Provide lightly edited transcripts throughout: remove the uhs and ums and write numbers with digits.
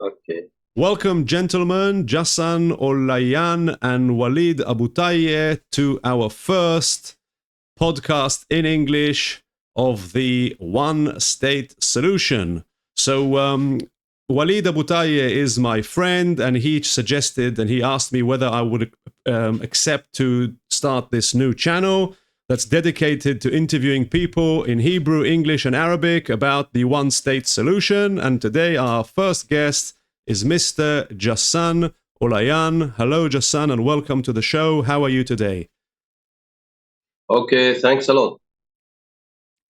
Okay. Welcome, gentlemen, Ghassan Olayan and Waleed Tayeh, to our first podcast in English of the One State Solution. So, Waleed Tayeh is my friend, and he suggested and he asked me whether I would accept to start this new channel that's dedicated to interviewing people in Hebrew, English, and Arabic about the One State Solution. And today, our first guest is Mr. Ghassan Olayan. Hello, Ghassan, and welcome to the show. How are you today? Okay, thanks a lot.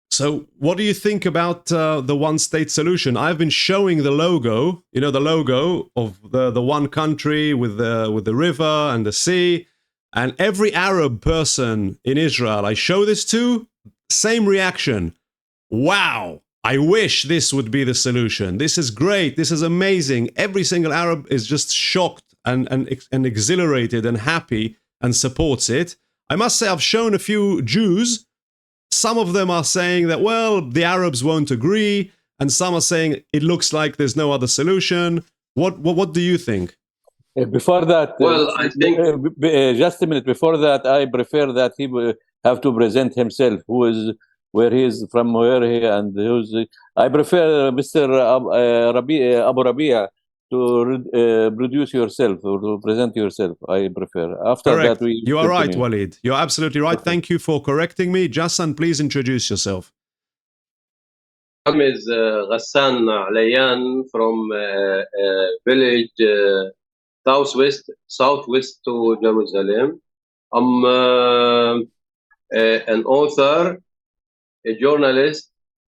So, what do you think about the one-state solution? I've been showing the logo, the logo of the one country with the river and the sea, and every Arab person in Israel I show this to, same reaction. Wow! I wish this would be the solution. This is great. This is amazing. Every single Arab is just shocked and exhilarated and happy and supports it. I must say, I've shown a few Jews. Some of them are saying that, well, the Arabs won't agree, and some are saying it looks like there's no other solution. What do you think? Before that, Well, I think just a minute. Before that, I prefer that he will have to present himself, who is, where he is from, where he, and who's. I prefer Mr. Abu Rabia to produce yourself or to present yourself. I prefer. After Correct. that, we. You are right, continue. Waleed. You're absolutely right. Thank you for correcting me. Ghassan, please introduce yourself. my name is Ghassan Olayan from village southwest to Jerusalem. I'm an author, a journalist.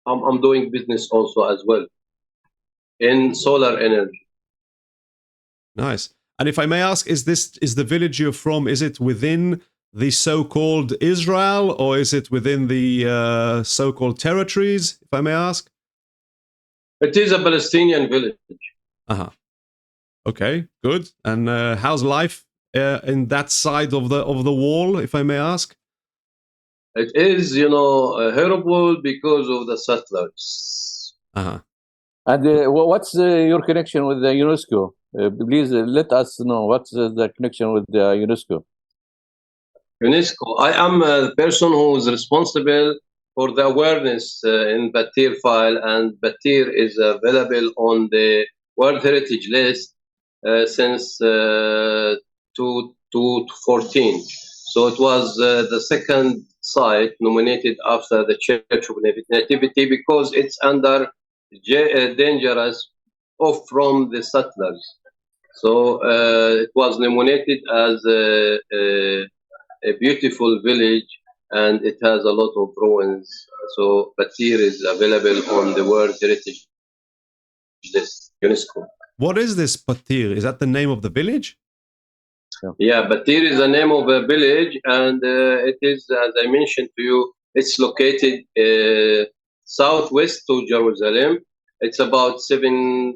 I'm doing business also as well in solar energy. Nice. And if I may ask, is the village you're from, is it within the so-called Israel, or is it within the so-called territories, if I may ask? It is a Palestinian village. Uh-huh. Okay, good. And how's life in that side of the wall, if I may ask? It is, horrible because of the settlers. Uh-huh. And what's your connection with the UNESCO? Please let us know what's the connection with the UNESCO. UNESCO. I am a person who is responsible for the awareness in Batir file, and Batir is available on the World Heritage List since 2014. So it was the second site nominated after the Church of Nativity because it's under dangerous off from the settlers. So it was nominated as a beautiful village, and it has a lot of ruins. So Batir is available on the World Heritage List, UNESCO. What is this Batir? Is that the name of the village? Yeah, Batir is the name of a village, and it is, as I mentioned to you, it's located southwest to Jerusalem. It's about 7-8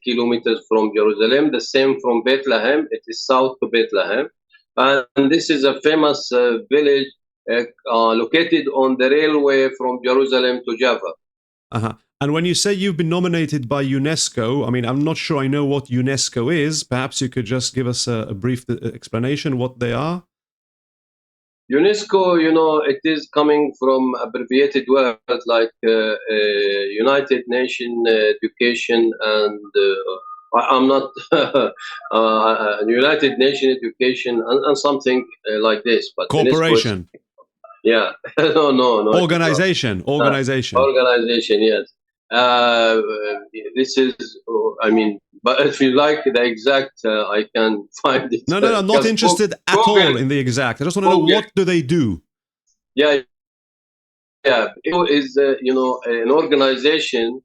kilometers from Jerusalem. The same from Bethlehem. It is south to Bethlehem. And this is a famous village located on the railway from Jerusalem to Jaffa. Uh-huh. And when you say you've been nominated by UNESCO, I mean, I'm not sure I know what UNESCO is. Perhaps you could just give us a brief explanation what they are. UNESCO, it is coming from abbreviated words like United Nations Education and I'm not United Nations Education and something like this. But Corporation. UNESCO, yeah, no. Organization, yes. This is, but if you like the exact, I can find it. No, I'm not interested at all in the exact. I just want to know, what do they do? Yeah. It is, an organization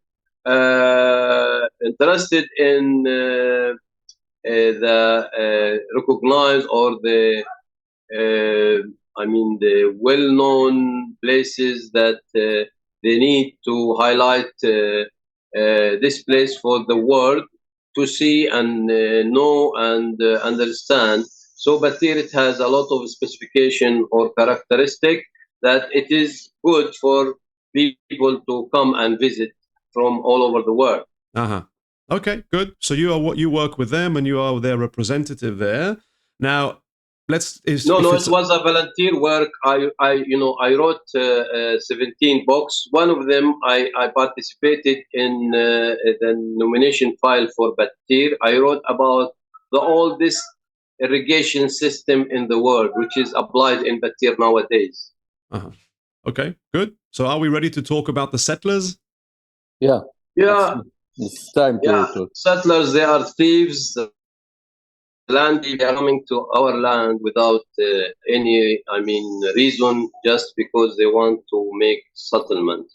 interested in the recognized or the well-known places that they need to highlight this place for the world to see and know and understand. So Batir, it has a lot of specification or characteristic that it is good for people to come and visit from all over the world. Uh-huh. Okay, good. So you work with them, and you are their representative there. Now, No, it was a volunteer work. I wrote 17 books. One of them, I participated in the nomination file for Batir. I wrote about the oldest irrigation system in the world, which is applied in Batir nowadays. Uh-huh. Okay, good. So are we ready to talk about the settlers? Yeah. Yeah. It's time to talk. Settlers, they are thieves. Land is coming to our land without any, reason, just because they want to make settlement.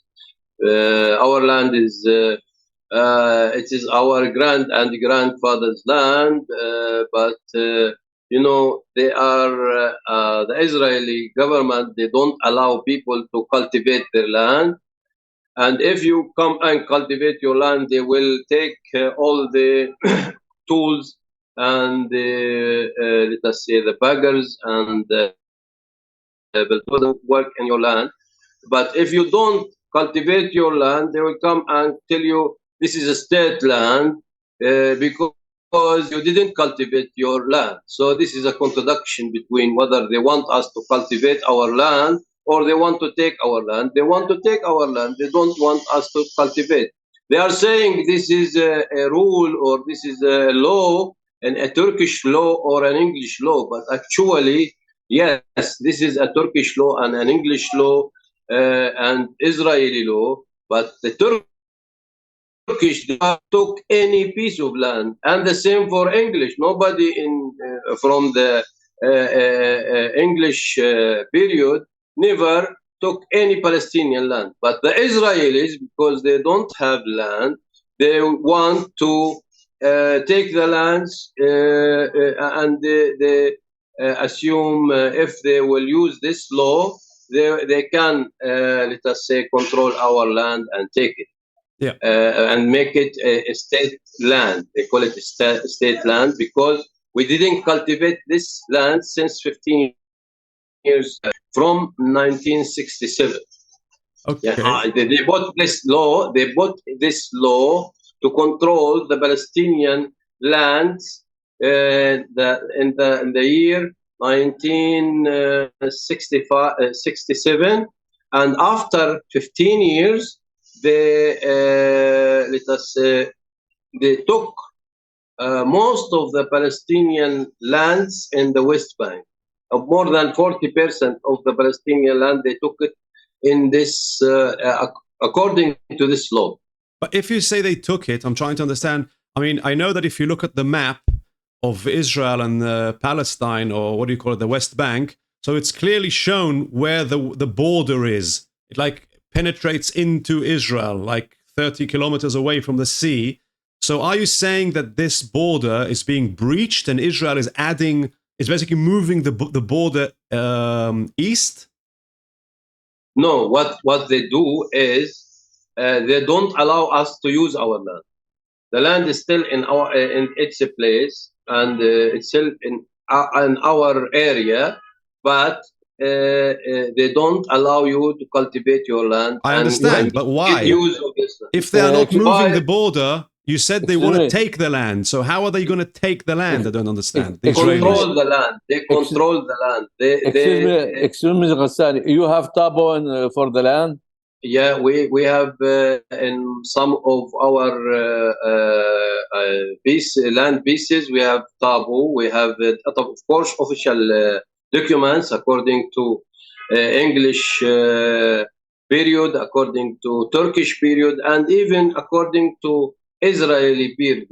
Our land is, it is our grand and grandfather's land, but they are the Israeli government. They don't allow people to cultivate their land. And if you come and cultivate your land, they will take all the tools and let us say the baggers and bulldozer work in your land. But if you don't cultivate your land, they will come and tell you this is a state land because you didn't cultivate your land. So this is a contradiction between whether they want us to cultivate our land or they want to take our land. They want to take our land. They don't want us to cultivate. They are saying this is a rule or this is a law, and a Turkish law or an English law. But actually, yes, this is a Turkish law and an English law and Israeli law. But the Turkish took any piece of land, and the same for English. Nobody from the English period never took any Palestinian land. But the Israelis, because they don't have land, they want to take the lands and they assume if they will use this law, they can, let us say, control our land and take it. Yeah. And make it a state land. They call it a state land because we didn't cultivate this land since 15 years from 1967. Okay. They bought this law. They bought this law to control the Palestinian lands in the year 1967, and after 15 years, they they took most of the Palestinian lands in the West Bank. More than 40% of the Palestinian land, they took it in this according to this law. But if you say they took it, I'm trying to understand. I mean, I know that if you look at the map of Israel and Palestine, or what do you call it, the West Bank, so it's clearly shown where the border is. It like penetrates into Israel, like 30 kilometers away from the sea. So are you saying that this border is being breached and Israel is basically moving the border east? No, what they do is they don't allow us to use our land. The land is still in its place, and it's still in our area, but they don't allow you to cultivate your land. I understand, but why? Use of this land. If they are not moving the border, you said they want to take the land. So how are they going to take the land? I don't understand. They control the land. They control the land. Excuse me, Ghassan. You have Tabo for the land? Yeah, we have in some of our land pieces, we have Tabo. We have, of course, official documents according to English period, according to Turkish period, and even according to Israeli period.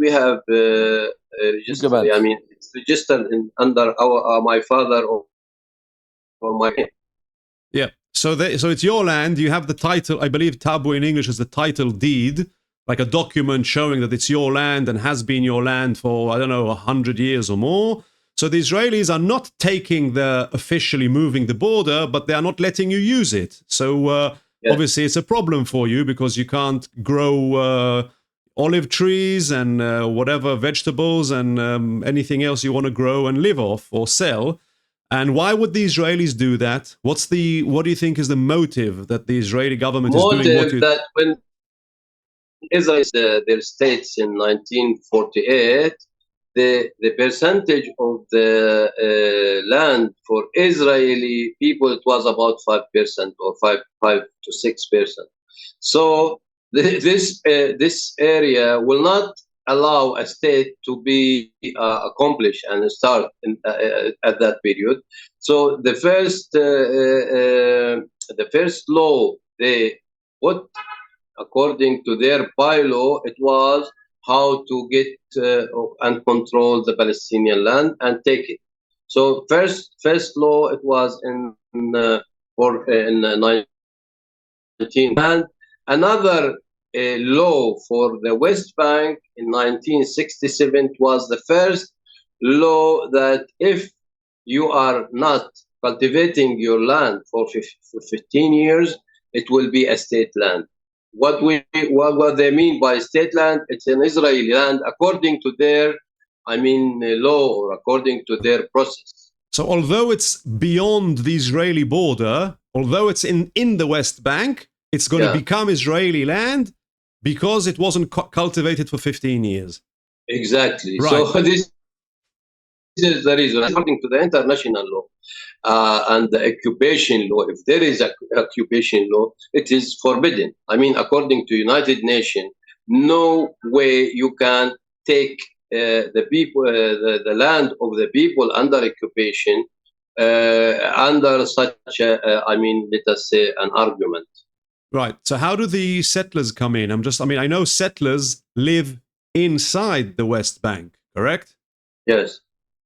We have registered. I mean, it's registered under my father or my. Yeah. So it's your land. You have the title. I believe tabu in English is the title deed, like a document showing that it's your land and has been your land for, I don't know, 100 years or more. So the Israelis are not officially moving the border, but they are not letting you use it. So obviously it's a problem for you because you can't grow olive trees and whatever vegetables and anything else you want to grow and live off or sell. And why would the Israelis do that? What do you think is the motive that the Israeli government is doing? Israel, their states in 1948, the percentage of the land for Israeli people, it was about 5% or 5 to 6%. So this area will not allow a state to be accomplished and start at that period. So the first law they put, according to their bylaw, it was how to get and control the Palestinian land and take it. So first law, it was in 19, and another law for the West Bank in 1967 was the first law that if you are not cultivating your land for 15 years, it will be a state land. What they mean by state land, it's an Israeli land according to their, law, or according to their process. So although it's beyond the Israeli border, although it's in the West Bank, it's going to become Israeli land because it wasn't cultivated for 15 years. Exactly. Right. So this is the reason. According to the international law and the occupation law, if there is an occupation law, it is forbidden. According to United Nations, no way you can take the people, the land of the people under occupation under such let us say, an argument. Right. So how do the settlers come in? I know settlers live inside the West Bank, correct? Yes.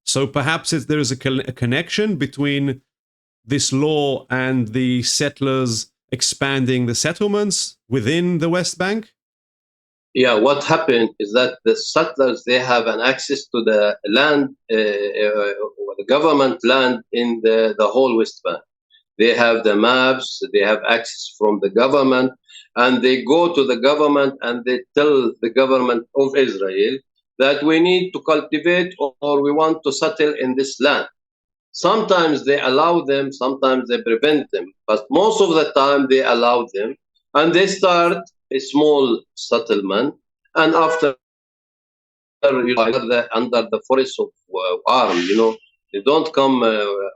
So perhaps there is a connection between this law and the settlers expanding the settlements within the West Bank? Yeah, what happened is that the settlers, they have an access to the land, the government land in the whole West Bank. They have the maps, they have access from the government, and they go to the government and they tell the government of Israel that we need to cultivate or we want to settle in this land. Sometimes they allow them, sometimes they prevent them, but most of the time they allow them, and they start a small settlement, and after under the forest of arm, they don't come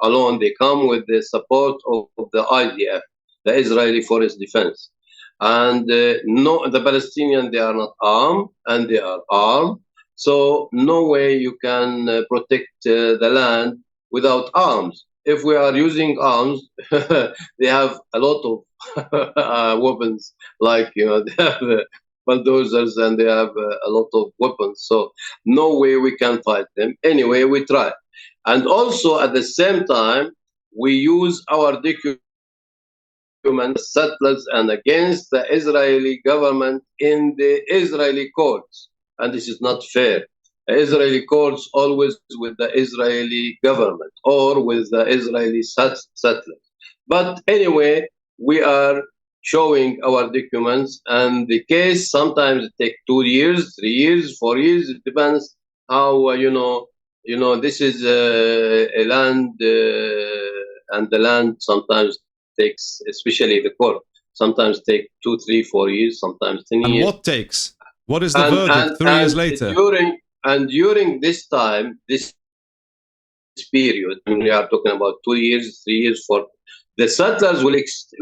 alone. They come with the support of the IDF, the Israeli Forest Defense, and no, the Palestinians, they are not armed, and they are armed. So no way you can protect the land without arms. If we are using arms, they have a lot of weapons, like they have bulldozers, and they have a lot of weapons. So no way we can fight them. Anyway, we try, and also at the same time we use our documents, settlers, and against the Israeli government in the Israeli courts, and this is not fair. Israeli courts always with the Israeli government or with the Israeli settlers. But anyway, we are showing our documents, and the case sometimes take 2 years, 3 years, 4 years. It depends how this is a land, and the land sometimes takes, especially the court, sometimes take 2, 3, 4 years, sometimes 10 years. And what takes? What is the verdict 3 years later? During this time, this period, we are talking about 2 years, 3 years, 4, the settlers will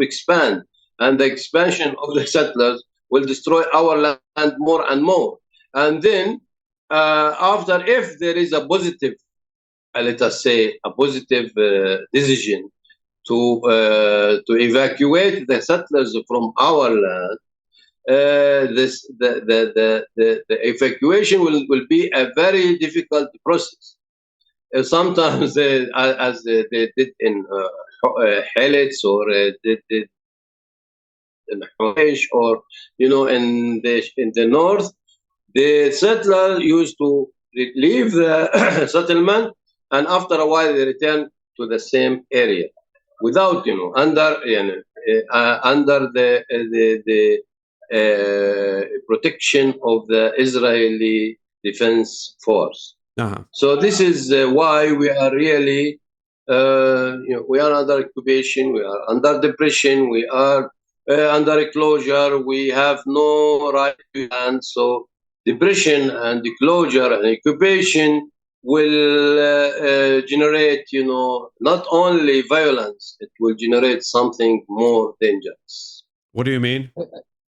expand, and the expansion of the settlers will destroy our land more and more. And then after, if there is a positive, let us say, a positive decision to evacuate the settlers from our land, the evacuation will be a very difficult process. Sometimes, as they did in Helitz, or did in Haish, or in the north, the settler used to leave the settlement, and after a while they return to the same area without under the protection of the Israeli Defense Force. So this is why we are really we are under occupation, we are under depression, we are under a closure. We have no right to land. So depression and the closure and occupation will generate, not only violence, it will generate something more dangerous. What do you mean?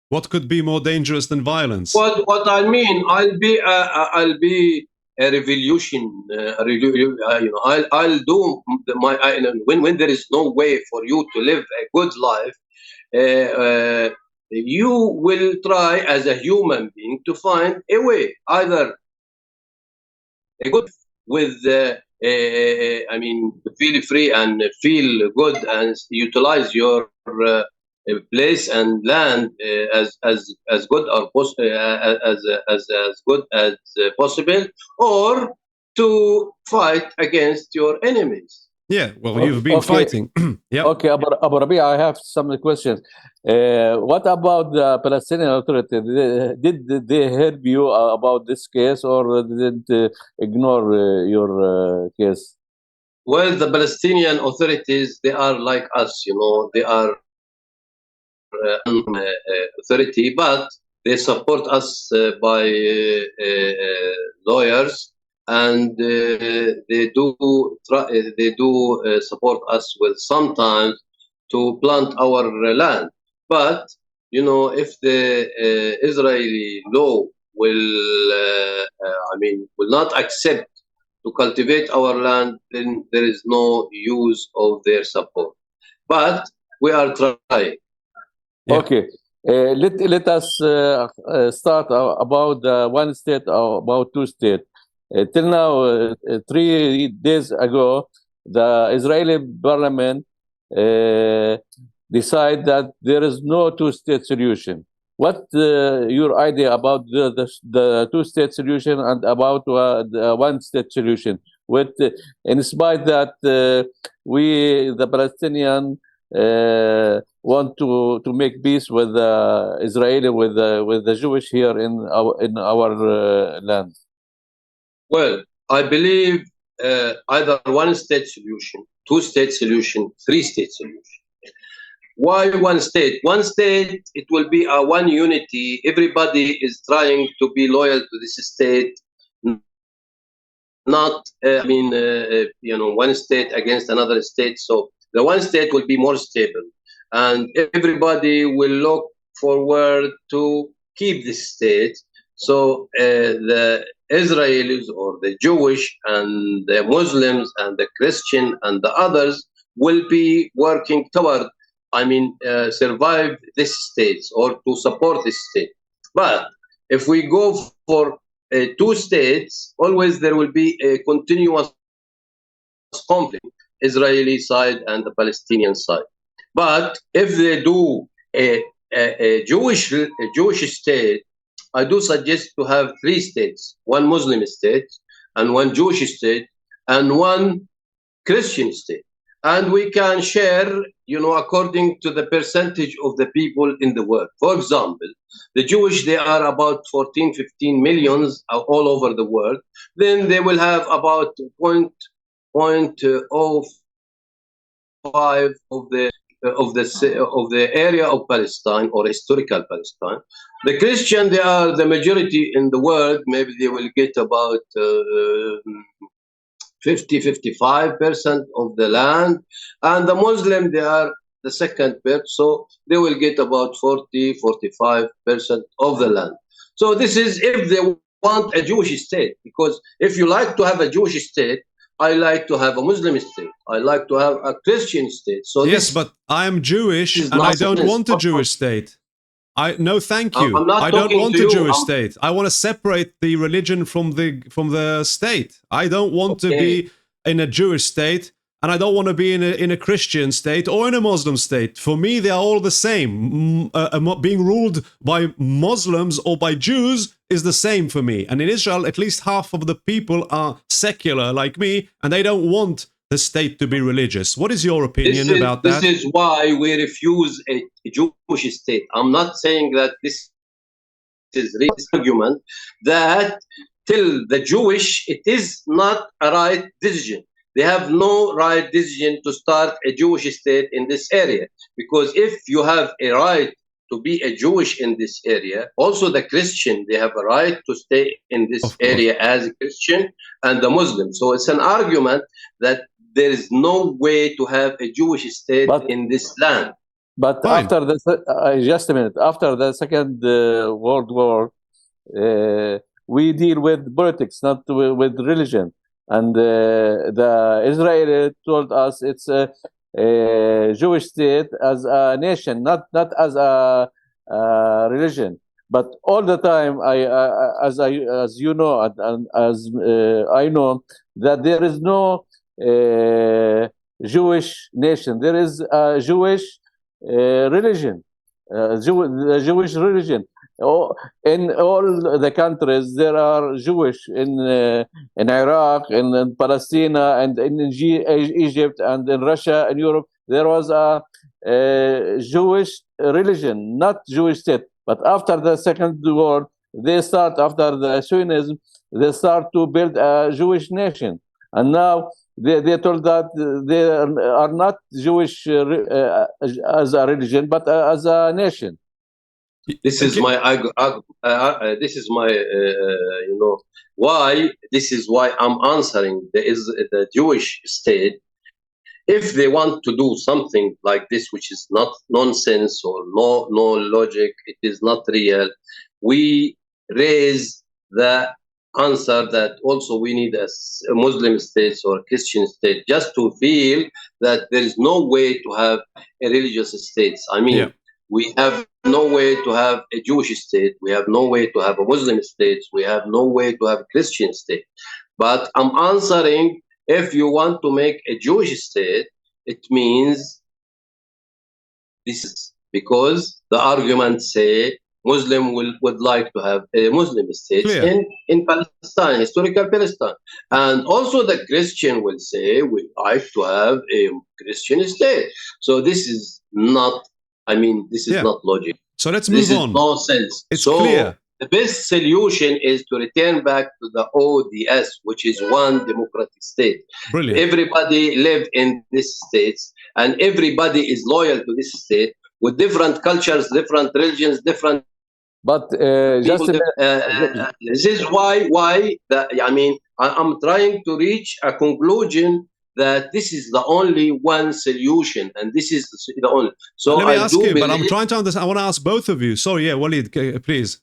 What could be more dangerous than violence? What I mean, I'll be a revolution. I'll do when there is no way for you to live a good life. You will try as a human being to find a way, either a good with feel free and feel good and utilize your place and land as good or as good as possible, or to fight against your enemies. Yeah, well, you've been fighting. Yeah. Okay, Abu Rabia, I have some questions. What about the Palestinian Authority? Did they help you about this case, or did they ignore your case? Well, the Palestinian authorities, they are like us, they are authority, but they support us by lawyers, and they do support us with sometimes to plant our land. But if the Israeli law will not accept to cultivate our land, then there is no use of their support. But we are trying. Yeah. Okay, let us start about one state or about two states. Till now, 3 days ago, the Israeli parliament decided that there is no two-state solution. What your idea about the two-state solution and about the one-state solution? In spite that we, the Palestinian, want to make peace with the Israeli, with the Jewish here in our land. Well, I believe either one-state solution, two-state solution, three-state solution. Why one state? One state, it will be a one unity. Everybody is trying to be loyal to this state, not one state against another state. So the one state will be more stable, and everybody will look forward to keep this state. So the Israelis or the Jewish and the Muslims and the Christian and the others will be working toward, survive this state or to support this state. But if we go for two states, always there will be a continuous conflict, Israeli side and the Palestinian side. But if they do a Jewish state, I do suggest to have 3 states: one Muslim state, and one Jewish state, and one Christian state. And we can share, according to the percentage of the people in the world. For example, the Jewish, they are about 14, 15 millions all over the world. Then they will have about 0.05 of the area of Palestine or historical Palestine. The Christian, they are the majority in the world. Maybe they will get about 50-55% of the land, and the Muslim, they are the second part, so they will get about 40-45% of the land. So this is if they want a Jewish state, because if you like to have a Jewish state, I like to have a Muslim state, I like to have a Christian state. So yes, but I'm Jewish and I don't want a Jewish state. No, thank you. I don't want a Jewish state. I want to separate the religion from the state. I don't want to be in a Jewish state, and I don't want to be in a Christian state or in a Muslim state. For me, they are all the same. Being ruled by Muslims or by Jews is the same for me. And in Israel, at least half of the people are secular like me, and they don't want the state to be religious. What is your opinion about that? This is why we refuse a Jewish state. I'm not saying that this is the argument that till the Jewish, it is not a right decision. they have no right decision to start a Jewish state in this area. Because if you have a right to be a Jewish in this area, also the Christian, they have a right to stay in this Of course. area as a Christian, and the Muslim. So it's an argument that there is no way to have a Jewish state But- in this land. But Fine. after the just a minute, after the Second World War, we deal with politics, not with religion. And the Israeli told us it's a Jewish state as a nation, not as a religion. But all the time, as you know, and as I know, that there is no Jewish nation. There is a Jewish religion, the Jewish religion. In all the countries, there are Jewish in Iraq, in Palestine, and in Egypt, and in Russia, and Europe. There was a Jewish religion, not Jewish state. But after the Second World, after the Zionism, they start to build a Jewish nation. And now they told that they are not Jewish as a religion, but as a nation. This is my this is my why this is why I'm answering. There is the Jewish state. If they want to do something like this, which is not nonsense or no logic, it is not real. We raise the answer that also we need a Muslim state or Christian state just to feel that there is no way to have a religious state. I mean. Yeah. We have no way to have a Jewish state. We have no way to have a Muslim state. We have no way to have a Christian state. But I'm answering, if you want to make a Jewish state, it means this is because the arguments say Muslim would like to have a Muslim state in Palestine, historical Palestine. And also the Christian will say we like to have a Christian state. So this is not this is not logic. So let's move on. No sense. It's clear. The best solution is to return back to the ODS, which is one democratic state. Brilliant. Everybody live in these states, and everybody is loyal to this state with different cultures, different religions, different. But this is why I'm trying to reach a conclusion that this is the only one solution, and this is the only. So let me ask you, but I'm trying to understand. I want to ask both of you. Sorry, Waleed, please.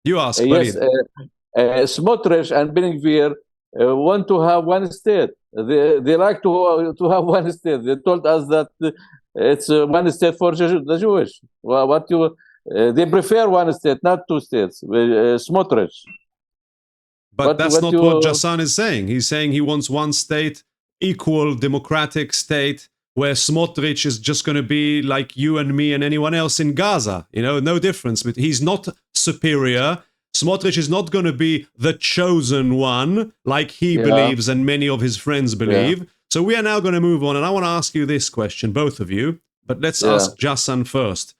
You ask, yes, Waleed. Smotrich and Ben Gvir want to have one state. They like to have one state. They told us that it's one state for the Jewish. They prefer one state, not two states. Smotrich. But that's not what Ghassan is saying. He's saying he wants one state, equal, democratic state, where Smotrich is just going to be like you and me and anyone else in Gaza. No difference. But he's not superior. Smotrich is not going to be the chosen one, like he believes and many of his friends believe. Yeah. So we are now going to move on. And I want to ask you this question, both of you. But let's ask Ghassan first.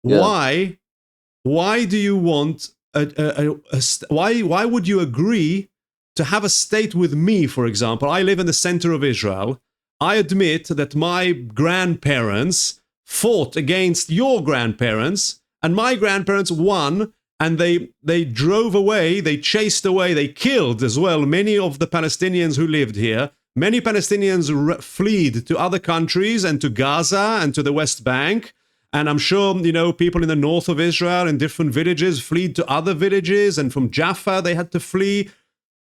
Yeah. Why do you want... why would you agree to have a state with me, for example? I live in the center of Israel. I admit that my grandparents fought against your grandparents, and my grandparents won, and they drove away, they chased away, they killed as well many of the Palestinians who lived here. Many Palestinians fled to other countries and to Gaza and to the West Bank. And I'm sure, people in the north of Israel in different villages fled to other villages, and from Jaffa they had to flee.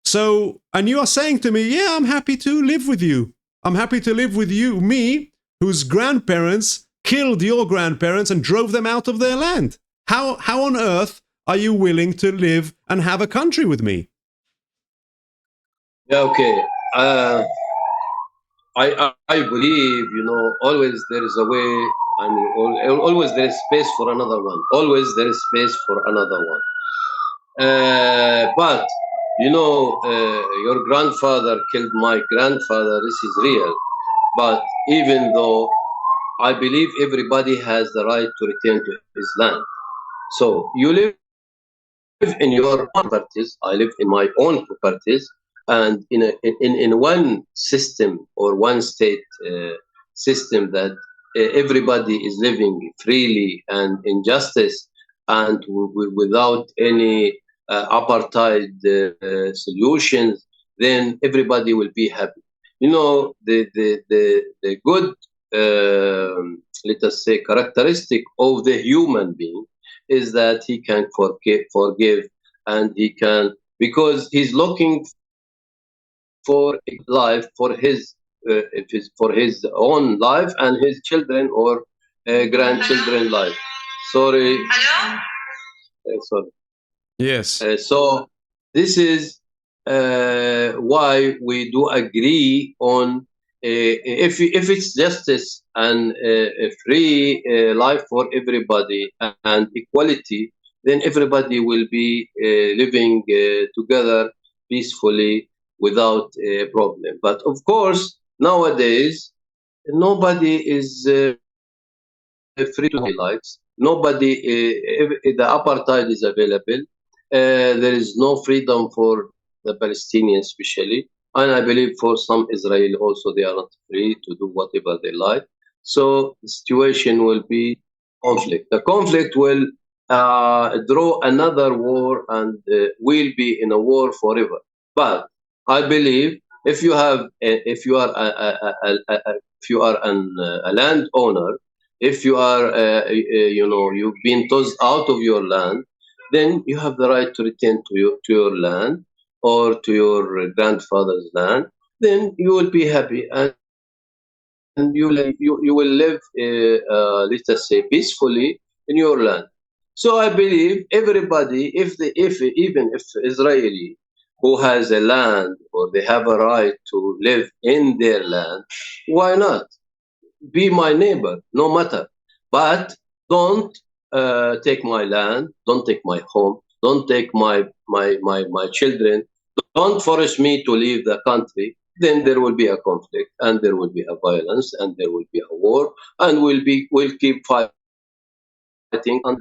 So, and you are saying to me, yeah, I'm happy to live with you. I'm happy to live with you, me, whose grandparents killed your grandparents and drove them out of their land. How on earth are you willing to live and have a country with me? Yeah, okay. I believe, always there is a way. Always there is space for another one. Always there is space for another one. But, your grandfather killed my grandfather. This is real. But even though I believe everybody has the right to return to his land. So you live in your own properties. I live in my own properties. And in one system or one state system that everybody is living freely and in justice and without any apartheid solutions, then everybody will be happy. You know, the good, let us say, characteristic of the human being is that he can forgive, and he can, because he's looking for life for his own life and his children or grandchildren life. Sorry. Hello? Sorry. Yes. So this is why we do agree on if it's justice and a free life for everybody and equality, then everybody will be living together peacefully without a problem. But of course, nowadays nobody is free to do likes. Nobody, if the apartheid is available. There is no freedom for the Palestinians, especially, and I believe for some Israel also, they are not free to do whatever they like. So the situation will be conflict. The conflict will draw another war, and will be in a war forever. But I believe if you have, if you are if you are a landowner, if you are, you've been tossed out of your land, then you have the right to return to your land or to your grandfather's land. Then you will be happy, and you will live, let us say, peacefully in your land. So I believe everybody, if even if Israeli who has a land or they have a right to live in their land, why not? Be my neighbor, no matter. But don't take my land, don't take my home, don't take my children, don't force me to leave the country. Then there will be a conflict, and there will be a violence, and there will be a war, and we'll keep fighting. And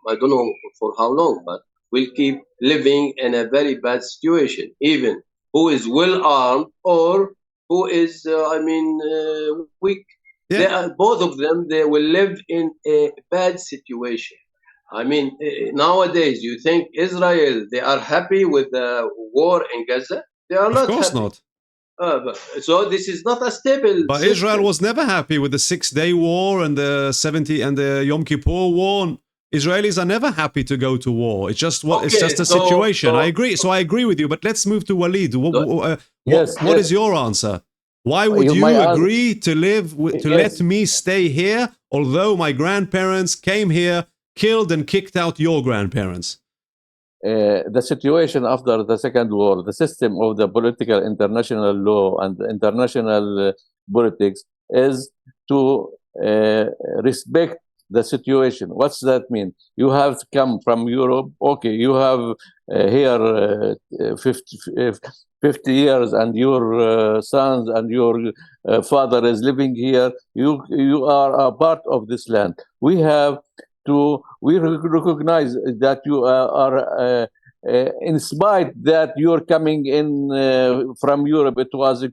I don't know for how long, but we'll keep living in a very bad situation. Even who is well armed or who is, weak, they Yeah. are, both of them, they will live in a bad situation. I mean, nowadays, you think Israel, they are happy with the war in Gaza? They are Of not course happy. not. So this is not a stable But Israel system. was never happy with the 6-day war and the 70 and the Yom Kippur war. Israelis are never happy to go to war. It's just what it's Okay, just a so situation. I agree. So I agree with you. But let's move to Waleed. Yes, What is yes. your answer? Why would My you answer, agree to to let yes. me stay here, although my grandparents came here, killed and kicked out your grandparents? The situation after the Second War, the system of the political international law and international politics is to respect the situation. What's that mean? You have to come from Europe. Okay, you have here 50 years, and your sons and your father is living here. You are a part of this land. We recognize that you are in spite that you're coming in from Europe. It was a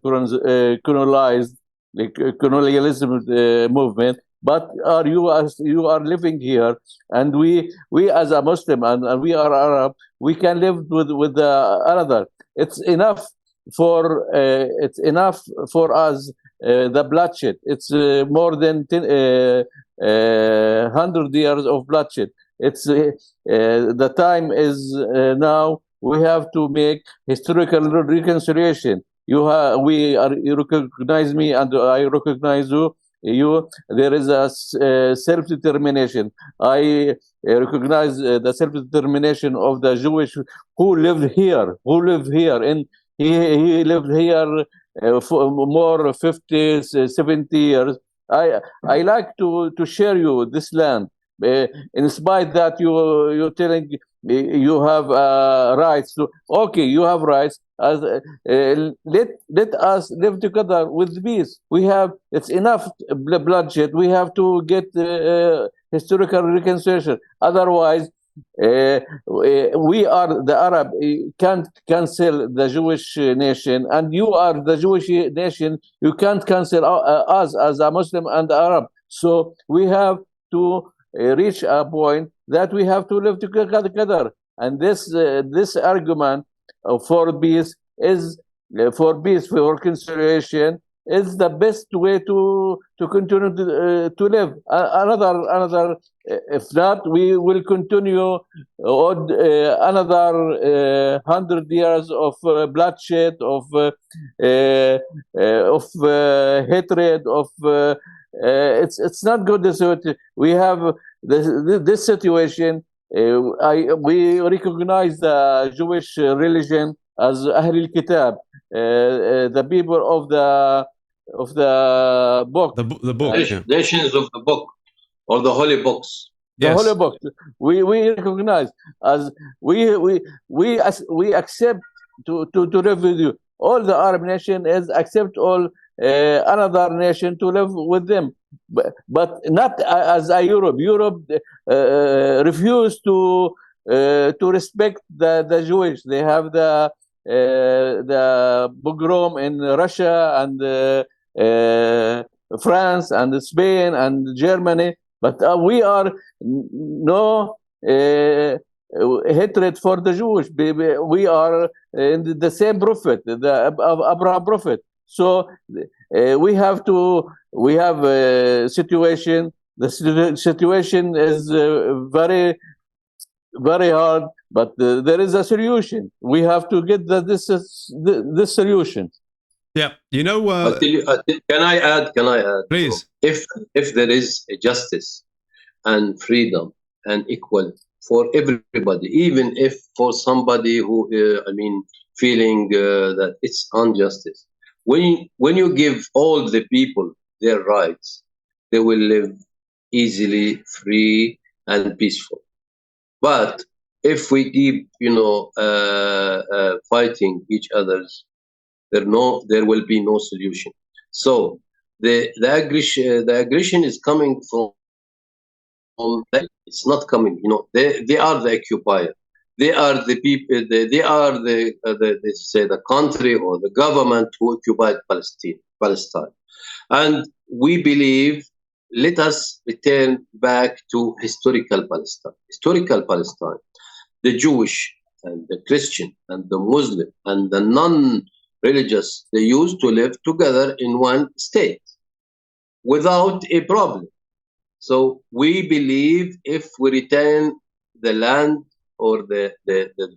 colonized, like, colonialism movement. But you are living here, and we as a Muslim, and we are Arab, we can live with the other. It's enough for us, the bloodshed. It's more than 100 years of bloodshed. It's the time is now. We have to make historical reconciliation. You recognize me, and I recognize you. There is a self-determination. I recognize the self-determination of the Jewish who lived here, and he lived here for more 50, 70 years. I like to share you this land. In spite that you're telling you have rights to, okay, you have rights. Let us live together with peace. It's enough bloodshed. We have to get historical reconciliation. Otherwise, we are the Arab, can't cancel the Jewish nation, and you are the Jewish nation, you can't cancel us as a Muslim and Arab. So we have to reach a point that we have to live together. And this argument for peace is for reconciliation is the best way to continue to live. Another if not, we will continue on another 100 years of bloodshed, of hatred, of it's not good. We have this situation. We recognize the Jewish religion as Ahl al-Kitab, the people of the book. The book. Nations of the book, or the holy books. The holy book. We recognize as we accept to live with you. All the Arab nation is accept all another nation to live with them, but not as a Europe. Europe refused to respect the Jewish. They have the pogrom in Russia and France and Spain and Germany, but we are no hatred for the Jewish. We are in the same prophet, the Abraham prophet. So we have a situation. The situation is very, very hard, but there is a solution. We have to get this solution. Yeah, you know. Can I add? Please. If there is a justice and freedom and equality for everybody, even if for somebody who, feeling that it's injustice, when you give all the people their rights, they will live easily, free, and peaceful. But if we keep, fighting each other's, there will be no solution. So the aggression is coming from. It's not coming. They are the occupier. They are the people. They are the country or the government who occupied Palestine, and we believe. Let us return back to historical Palestine. Historical Palestine, the Jewish and the Christian and the Muslim and the non-religious, they used to live together in one state without a problem. So we believe if we return the land or the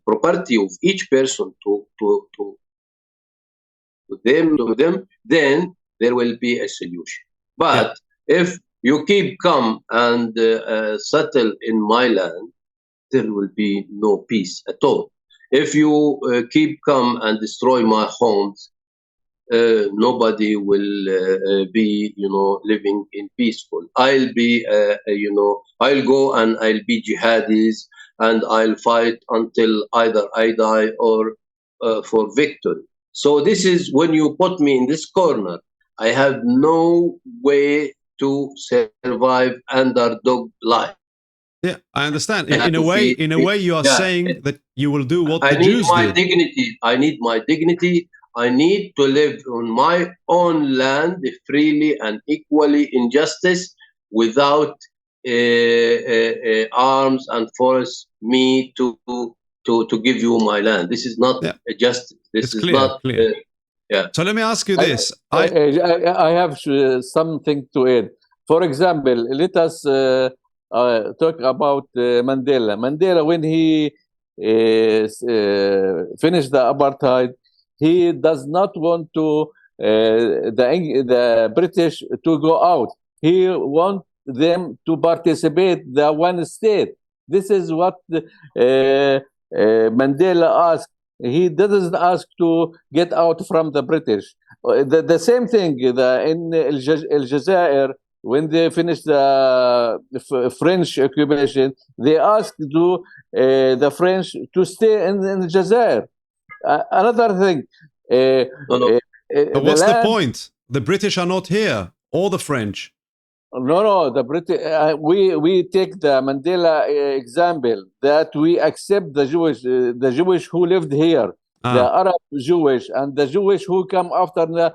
property of each person to them, then there will be a solution. But if you come and settle in my land, there will be no peace at all. If you come and destroy my homes, nobody will be, living in peaceful. I'll be, I'll go and I'll be jihadis and I'll fight until either I die or for victory. So this is when you put me in this corner, I have no way to survive underdog life. Yeah, I understand. In a way, you are saying that you will do what the Jews did. I need my dignity. I need to live on my own land freely and equally in justice without arms and force me to give you my land. This is not justice. This is not clear. So let me ask you this. I have something to add. For example, let us talk about Mandela. Mandela, when he finished the apartheid, he does not want to the British to go out. He wants them to participate the one state. This is what Mandela asked. He doesn't ask to get out from the British. The same thing in Aljazair, when they finished the French occupation, they asked the French to stay in Aljazair. Another thing. But what's the point? The British are not here, or the French. No. The British. We take the Mandela example that we accept the Jewish who lived here, the Arab Jewish, and the Jewish who come after the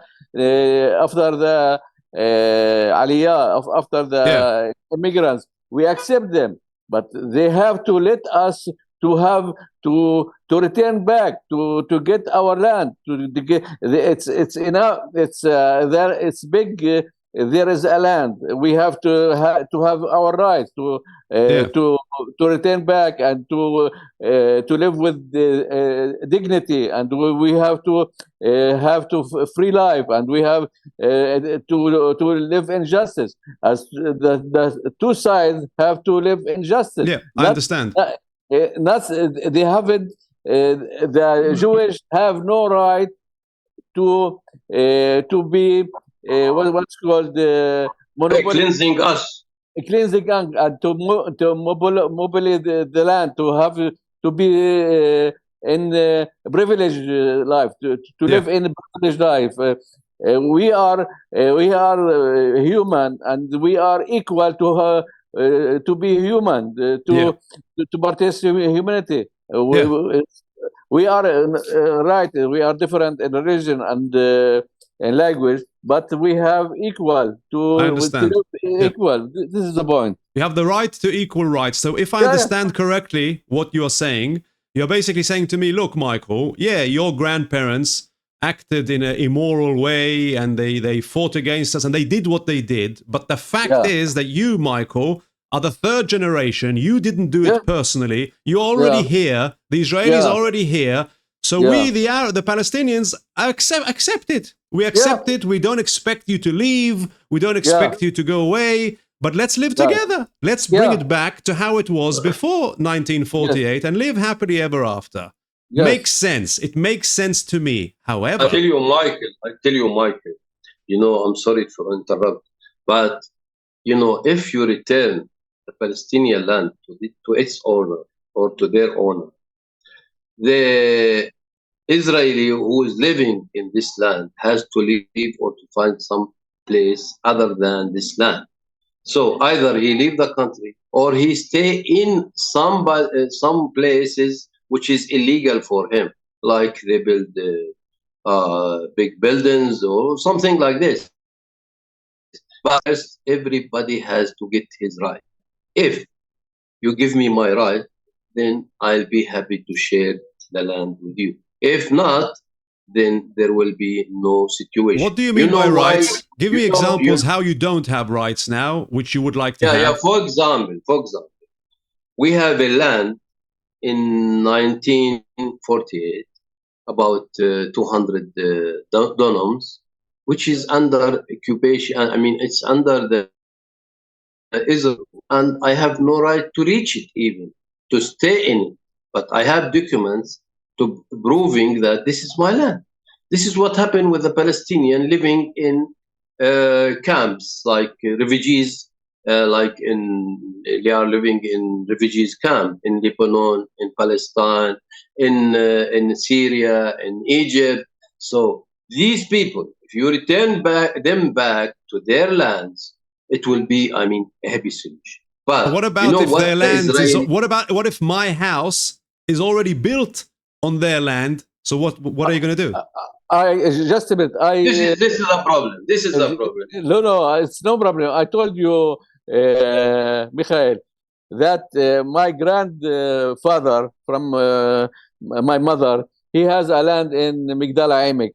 Aliyah, after the immigrants. We accept them, but they have to let us to have to return back to get our land. To get, it's enough. It's there. It's big. There is a land. We have to have our rights to return back and to live with dignity, and we have to free life, and we have to live in justice. As the two sides have to live in justice. Yeah, I understand. They haven't. The Jewish have no right to be what's called cleansing us, cleansing and to mobilize the land, to have to be in privileged life, to live in a privileged life. We are human, and we are equal to be human, to participate in humanity. We are right. We are different in religion and in language, but we have equal to. I understand. Equal. This is the point. You have the right to equal rights. So if I understand correctly what you are saying, you're basically saying to me, look, Michael, your grandparents acted in an immoral way, and they fought against us, and they did what they did. But the fact is that you, Michael, are the third generation. You didn't do it personally. You're already here. The Israelis are already here. So we, the Palestinians, accept it. We accept it. We don't expect you to leave. We don't expect you to go away. But let's live together. Let's bring it back to how it was before 1948 and live happily ever after. Makes sense. It makes sense to me. However, I tell you, Michael, I'm sorry to interrupt, but, if you return the Palestinian land to its owner or to their owner, the Israeli who is living in this land has to leave or to find some place other than this land. So either he leave the country or he stay in some places which is illegal for him, like they build big buildings or something like this. But everybody has to get his right. If you give me my right, then I'll be happy to share the land with you. If not, then there will be no situation. What do you mean by rights? Give me examples how you don't have rights now, which you would like to have. Yeah. For example, we have a land in 1948, about 200 dunams, which is under occupation. I mean, it's under the Israel, and I have no right to reach it, even to stay in it. But I have documents to proving that this is my land. This is what happened with the Palestinian living in camps, like refugees, they are living in refugees camp in Lebanon, in Palestine, in Syria, in Egypt. So these people, if you return them back to their lands, it will be, a happy solution. But what about if their land is? What if my house is already built on their land? So what are you going to do? Just a minute. This is a problem. This is a problem. No, it's no problem. I told you, Michael, that my grandfather from my mother, he has a land in Migdal Aimek.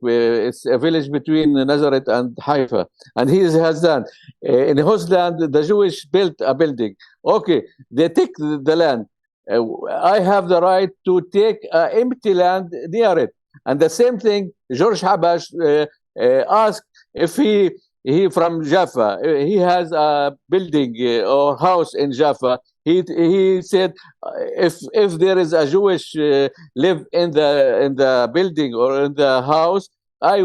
It's a village between Nazareth and Haifa, and he has land. In his land, the Jewish built a building. Okay, they take the land. I have the right to take empty land near it. And the same thing, George Habash asked if he from Jaffa, he has a building or house in Jaffa. He said, if there is a Jewish live in the building or in the house, I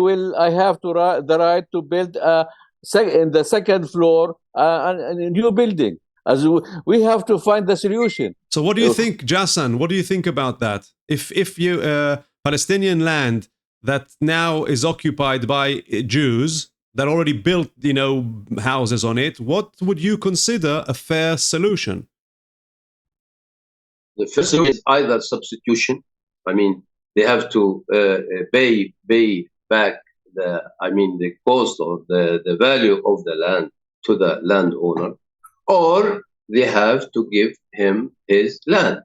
have the right to build in the second floor a new building. As we have to find the solution. So what do you think, Ghassan? What do you think about that? If you Palestinian land that now is occupied by Jews, that already built, houses on it, what would you consider a fair solution? The first thing is either substitution. I mean, they have to pay back the cost or the value of the land to the landowner, or they have to give him his land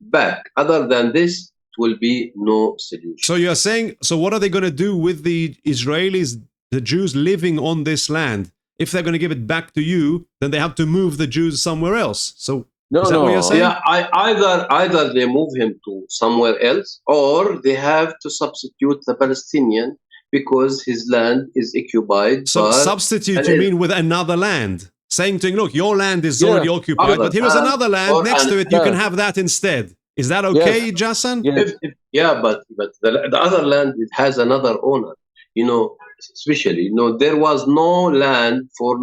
back. Other than this, it will be no solution. So you're saying, so what are they going to do with the Israelis, the Jews living on this land? If they're going to give it back to you, then they have to move the Jews somewhere else. So is that what you're saying? Yeah, either they move him to somewhere else, or they have to substitute the Palestinian because his land is occupied. So substitute, you mean with another land? Saying to him, look, your land is already occupied, but here is another land next to it. You can have that instead. Is that okay, Ghassan? But the other land, it has another owner. Especially, there was no land for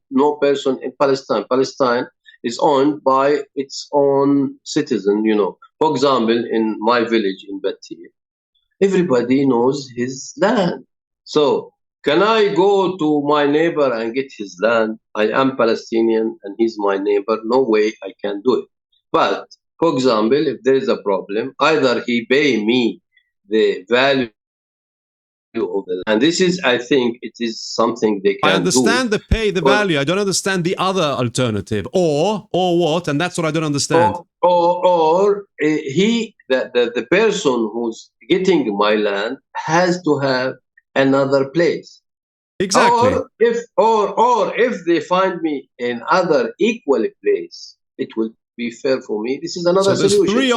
no person in Palestine. Palestine is owned by its own citizen. For example, in my village in Batir, everybody knows his land. So can I go to my neighbor and get his land? I am Palestinian and he's my neighbor. No way I can do it. But for example, if there is a problem, either he pay me the value of the land. And this is, I think, it is something they can do. I understand the pay, the value. I don't understand the other alternative. Or what? And that's what I don't understand. The person who's getting my land has to have another place. Exactly. Or if they find me another equal place, it will be fair for me. This is another solution. Three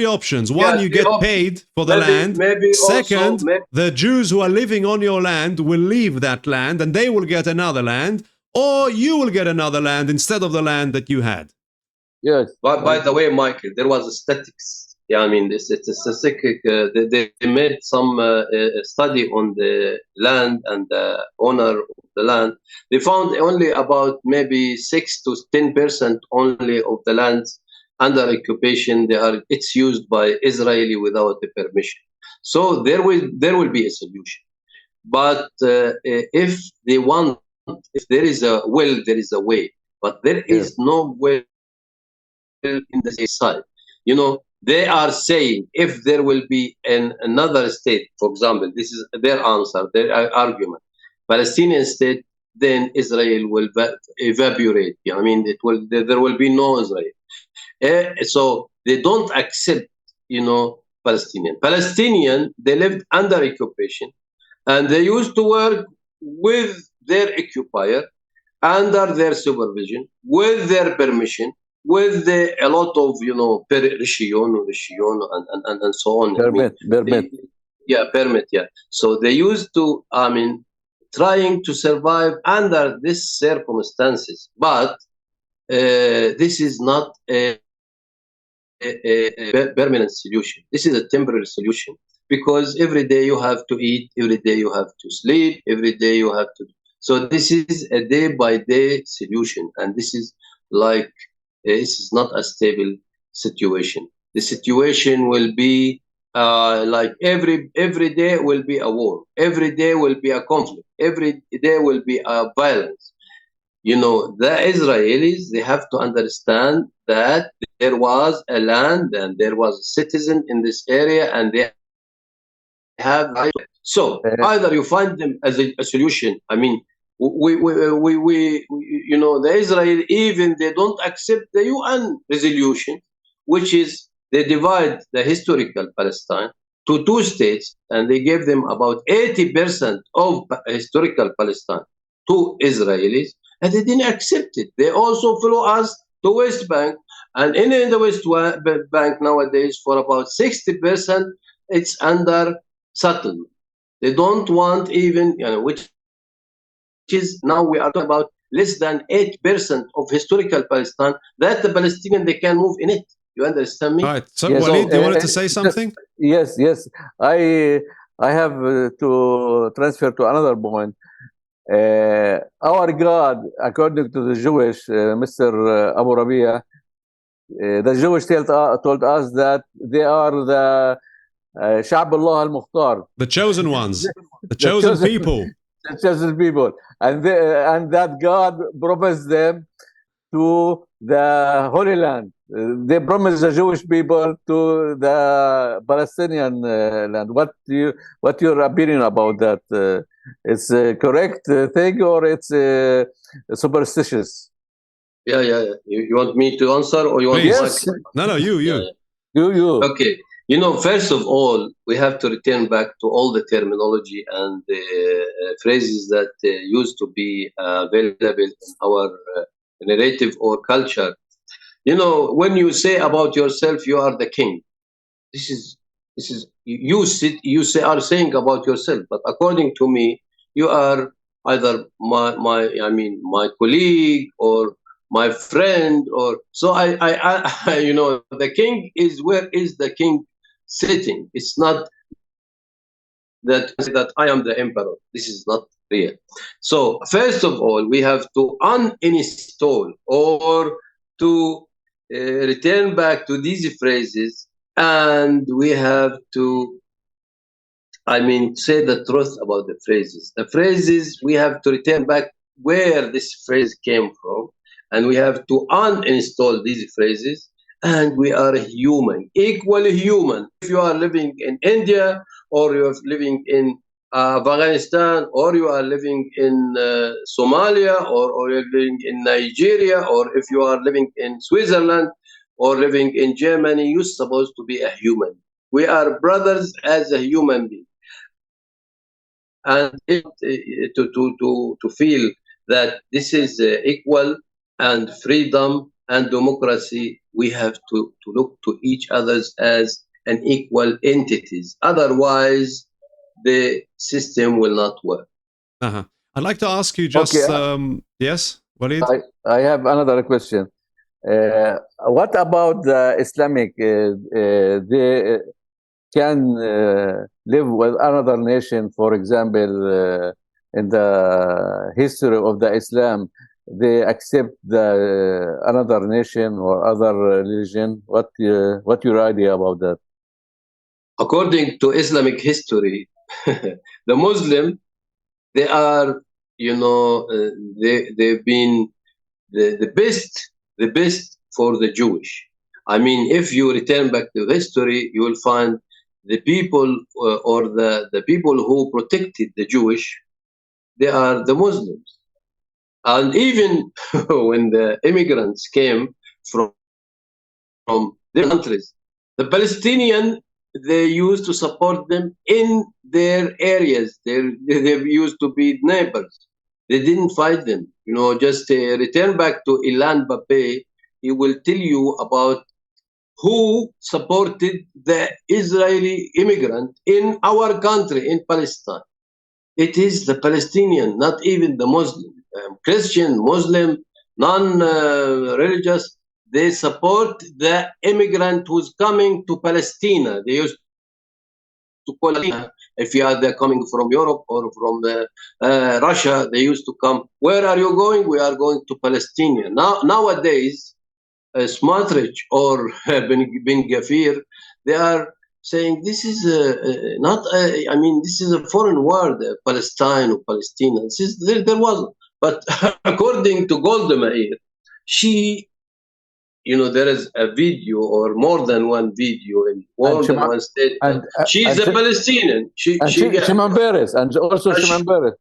options. One, you get paid for the land. Second, the Jews who are living on your land will leave that land and they will get another land, or you will get another land instead of the land that you had. Yes. But by the way, Michael, there was a statistics. Yeah, I mean, it's a statistic. They made some study on the land and the owner of the land. They found only about maybe 6 to 10% only of the lands under occupation. It's used by Israeli without the permission. So there will be a solution. But if they want, if there is a will, there is a way. But there is no will in the side. They are saying if there will be another state, for example, this is their answer, their argument, Palestinian state, then Israel will evaporate. I mean, there will be no Israel. So they don't accept, Palestinian. Palestinian, they lived under occupation, and they used to work with their occupier, under their supervision, with their permission, with a lot of and so on. Permit. Permit. So they used to, trying to survive under these circumstances, but this is not a permanent solution. This is a temporary solution, because every day you have to eat, every day you have to sleep, every day you have to. So this is a day by day solution, and this is this is not a stable situation. The situation will be like every day will be a war. Every day will be a conflict. Every day will be a violence. The Israelis, they have to understand that there was a land and there was a citizen in this area, and they have right. So either you find them as a solution. I mean, the Israel, even they don't accept the UN resolution, which is they divide the historical Palestine to 2 states, and they gave them about 80% of historical Palestine to Israelis, and they didn't accept it. They also follow us to West Bank, and in the West Bank nowadays, for about 60%, it's under settlement. They don't want even, which is now we are talking about less than 8% of historical Palestine that the Palestinians, they can move in it. You understand me? All right. So, yes, Waleed, you wanted to say something? Yes. I have to transfer to another point. Our God, according to the Jewish, Mr. Abu Rabia, the Jewish told us that they are the Sha'b Allah al-Mukhtar. The chosen ones, the chosen people. chosen people, and that God promised them to the Holy Land. They promised the Jewish people to the Palestinian land. What your opinion about that? It's a correct thing, or it's superstitious? Yeah. You want me to answer, or you want Please. Yes, No, you. you. Okay. First of all, we have to return back to all the terminology and the phrases that used to be available in our narrative or culture. When you say about yourself, you are the king. This is are saying about yourself, but according to me, you are either my colleague or my friend, or so I the king is, where is the king sitting? It's not that I am the emperor. This is not real. So first of all, we have to uninstall or to return back to these phrases, and we have to, say the truth about the phrases. The phrases, we have to return back where this phrase came from, and we have to uninstall these phrases. And we are human, equally human. If you are living in India, or you are living in Afghanistan, or you are living in Somalia, or you're living in Nigeria, or if you are living in Switzerland, or living in Germany, you're supposed to be a human. We are brothers as a human being. And to feel that this is equal and freedom and democracy, we have to look to each others as an equal entities. Otherwise, the system will not work. Uh-huh. I'd like to ask you just, yes, Waleed? I have another question. What about the Islamic? They can live with another nation, for example, in the history of the Islam, they accept another nation or other religion. What your idea about that? According to Islamic history, the Muslim, they are, they've been the best for the Jewish. If you return back to history, you will find the people or the people who protected the Jewish, they are the Muslims. And even when the immigrants came from their countries, the Palestinian, they used to support them in their areas. They used to be neighbors. They didn't fight them. Just return back to Ilan Bape. He will tell you about who supported the Israeli immigrant in our country, in Palestine. It is the Palestinian, not even the Muslim. Christian, Muslim, non-religious, they support the immigrant who's coming to Palestine. They used to call it, if they're coming from Europe or from Russia, they used to come. Where are you going? We are going to Palestine. Nowadays, Smotrich or Ben Gafir, they are saying this is not. This is a foreign word, Palestine or Palestine. There wasn't. But according to Golda Meir, she, there is a video or more than one video in more than one state. She's a Palestinian. Shimon Peres, and also Shimon Peres.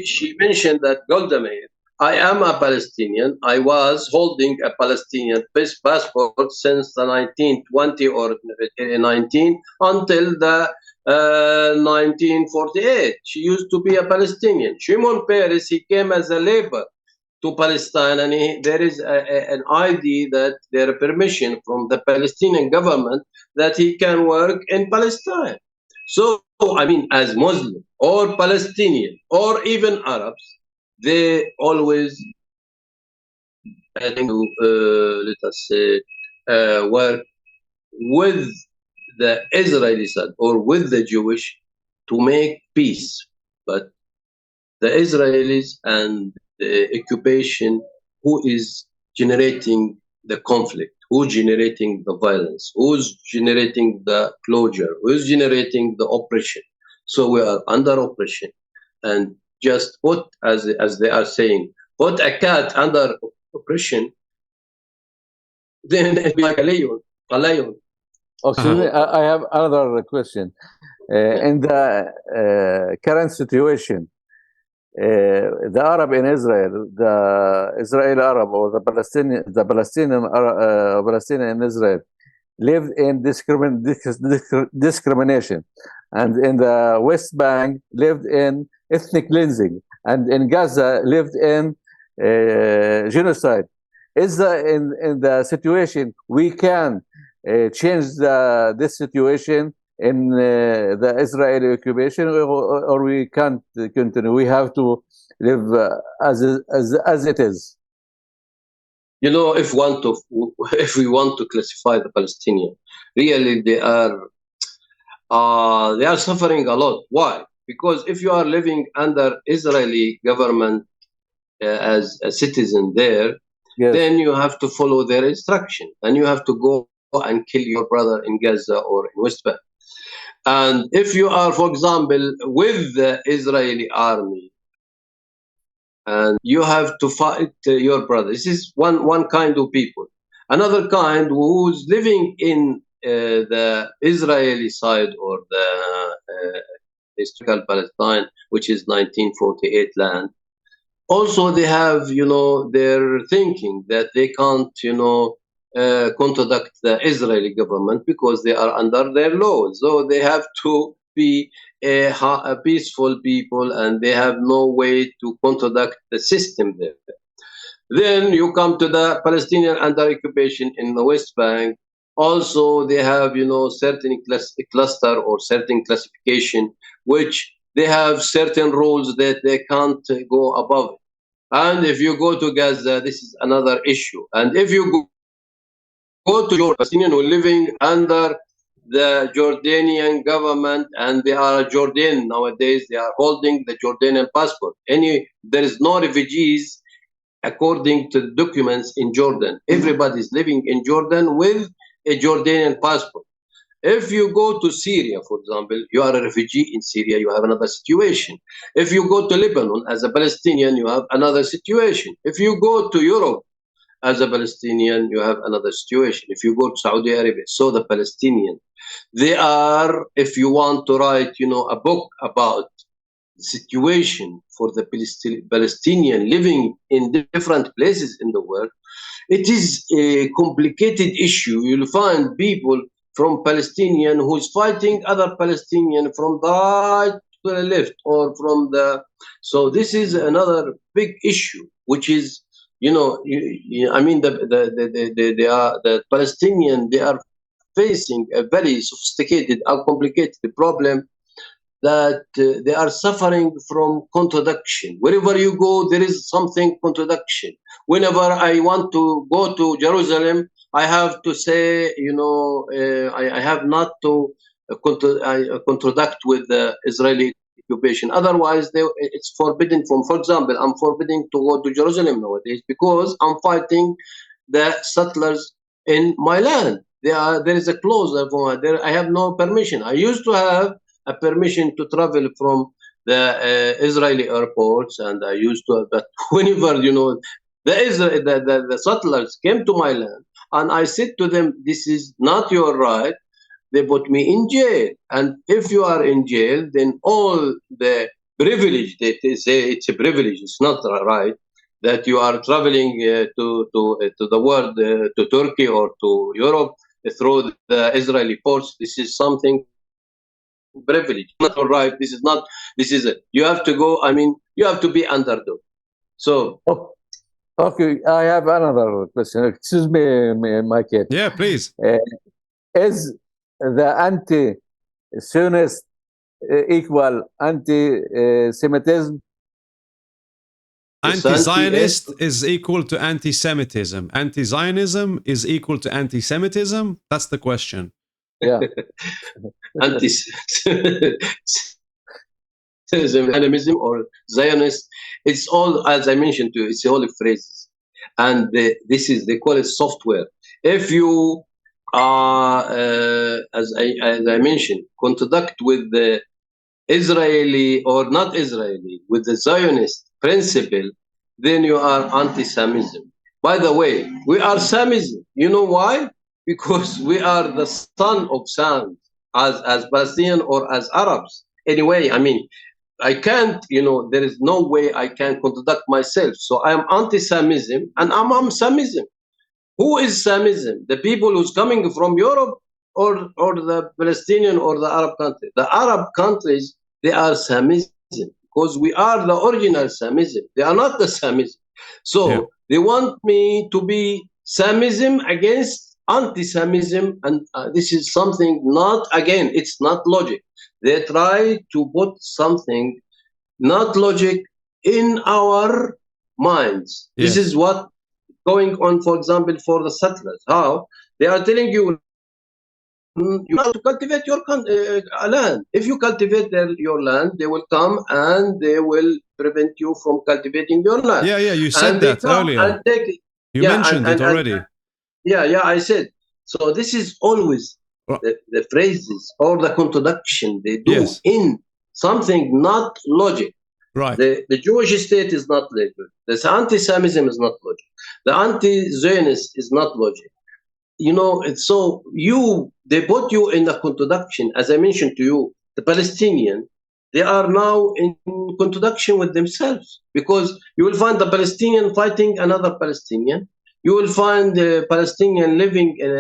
She mentioned that Golda Meir, I am a Palestinian. I was holding a Palestinian passport since the 1920 or 19 until the 1948. She used to be a Palestinian. Shimon Peres, he came as a labor to Palestine, and there is an ID that there is permission from the Palestinian government that he can work in Palestine. So, as Muslim or Palestinian or even Arabs, they always, let us say, work with the Israeli side or with the Jewish to make peace. But the Israelis and the occupation, who is generating the conflict, who's generating the violence, who's generating the closure, who's generating the oppression. So we are under oppression. and just put, as they are saying, put a cat under oppression, then it will be like a lion. Excuse me, I have another question. In the current situation, the Arab in Israel, the Israeli Arab or the Palestinian in Israel lived in discrimination, and in the West Bank lived in ethnic cleansing, and in Gaza lived in genocide. Is in the situation we can change this situation in the Israeli occupation, or we can't continue? We have to live as it is. You know, if we want to classify the Palestinian, really they are suffering a lot. Why? Because if you are living under Israeli government as a citizen there, Yes. then you have to follow their instruction, and you have to go and kill your brother in Gaza or in West Bank. And if you are, for example, with the Israeli army, and you have to fight your brother, this is one kind of people. Another kind who's living in the Israeli side, or the historical Palestine, which is 1948 land. Also, they have, their thinking that they can't, contradict the Israeli government because they are under their laws. So they have to be a peaceful people, and they have no way to contradict the system there. Then you come to the Palestinian under occupation in the West Bank. Also, they have, certain cluster or certain classification, which they have certain rules that they can't go above it. And if you go to Gaza, this is another issue. And if you go to your Palestinian who are living under the Jordanian government, and they are Jordan nowadays, they are holding the Jordanian passport. There is no refugees according to the documents in Jordan. Everybody is living in Jordan with a Jordanian passport. If you go to Syria, for example, you are a refugee in Syria, you have another situation. If you go to Lebanon as a Palestinian, you have another situation. If you go to Europe as a Palestinian, you have another situation. If you go to Saudi Arabia, so the Palestinian, they are, if you want to write, a book about the situation for the Palestinian living in different places in the world, it is a complicated issue. You'll find people from Palestinian who's fighting other Palestinian from the right to the left, or from the. So this is another big issue, which is, I mean, the Palestinian, they are facing a very sophisticated and complicated problem, that they are suffering from contradiction. Wherever you go, there is something contradiction. Whenever I want to go to Jerusalem, I have to say, I have not to contradict with the Israeli occupation. Otherwise, it's forbidden for example, I'm forbidden to go to Jerusalem nowadays because I'm fighting the settlers in my land. There is a clause there. I have no permission. I used to have a permission to travel from the Israeli airports, and I used to. But whenever the settlers came to my land, and I said to them, "This is not your right." They put me in jail, and if you are in jail, then all the privilege, they say it's a privilege, it's not right, that you are traveling to the world, to Turkey or to Europe through the Israeli ports. This is something privilege, not all right. This is not. This is it. You have to go. I mean, you have to be underdog. So. Okay, I have another question. Excuse me, Michael. Yeah, please. Is the anti-Zionist equal anti-Semitism? Anti-Zionist is equal to anti-Semitism. Anti-Zionism is equal to anti-Semitism? That's the question. Yeah. Anti-Semitism or Zionist, it's all, as I mentioned to you, it's all phrases. And they call it software. If you as I mentioned, contradict with the Israeli or not Israeli, with the Zionist principle, then you are anti-Semitism. By the way, we are Semitism. You know why? Because we are the son of Sam, as Palestinian or as Arabs. Anyway, I mean, I can't, there is no way I can contradict myself. So I am anti-Semitism and I'm Semitism. Who is Samism? The people who's coming from Europe or the Palestinian or the Arab country? The Arab countries, they are Samism because we are the original Samism. They are not the Samism. So they want me to be Samism against anti-Samism, and this is something not, again, it's not logic. They try to put something not logic in our minds. This is what going on, for example, for the settlers. How? They are telling you, you have to cultivate your land. If you cultivate your land, they will come and they will prevent you from cultivating your land. Yeah, you said that earlier. You mentioned it already. I said. So this is always the phrases or the contradiction they do in something not logic. Right. The Jewish state is not logic. The anti-Semitism is not logic. The anti-Zionist is not logic. So they put you in the contradiction. As I mentioned to you, the Palestinian, they are now in contradiction with themselves, because you will find the Palestinian fighting another Palestinian. You will find the Palestinian living in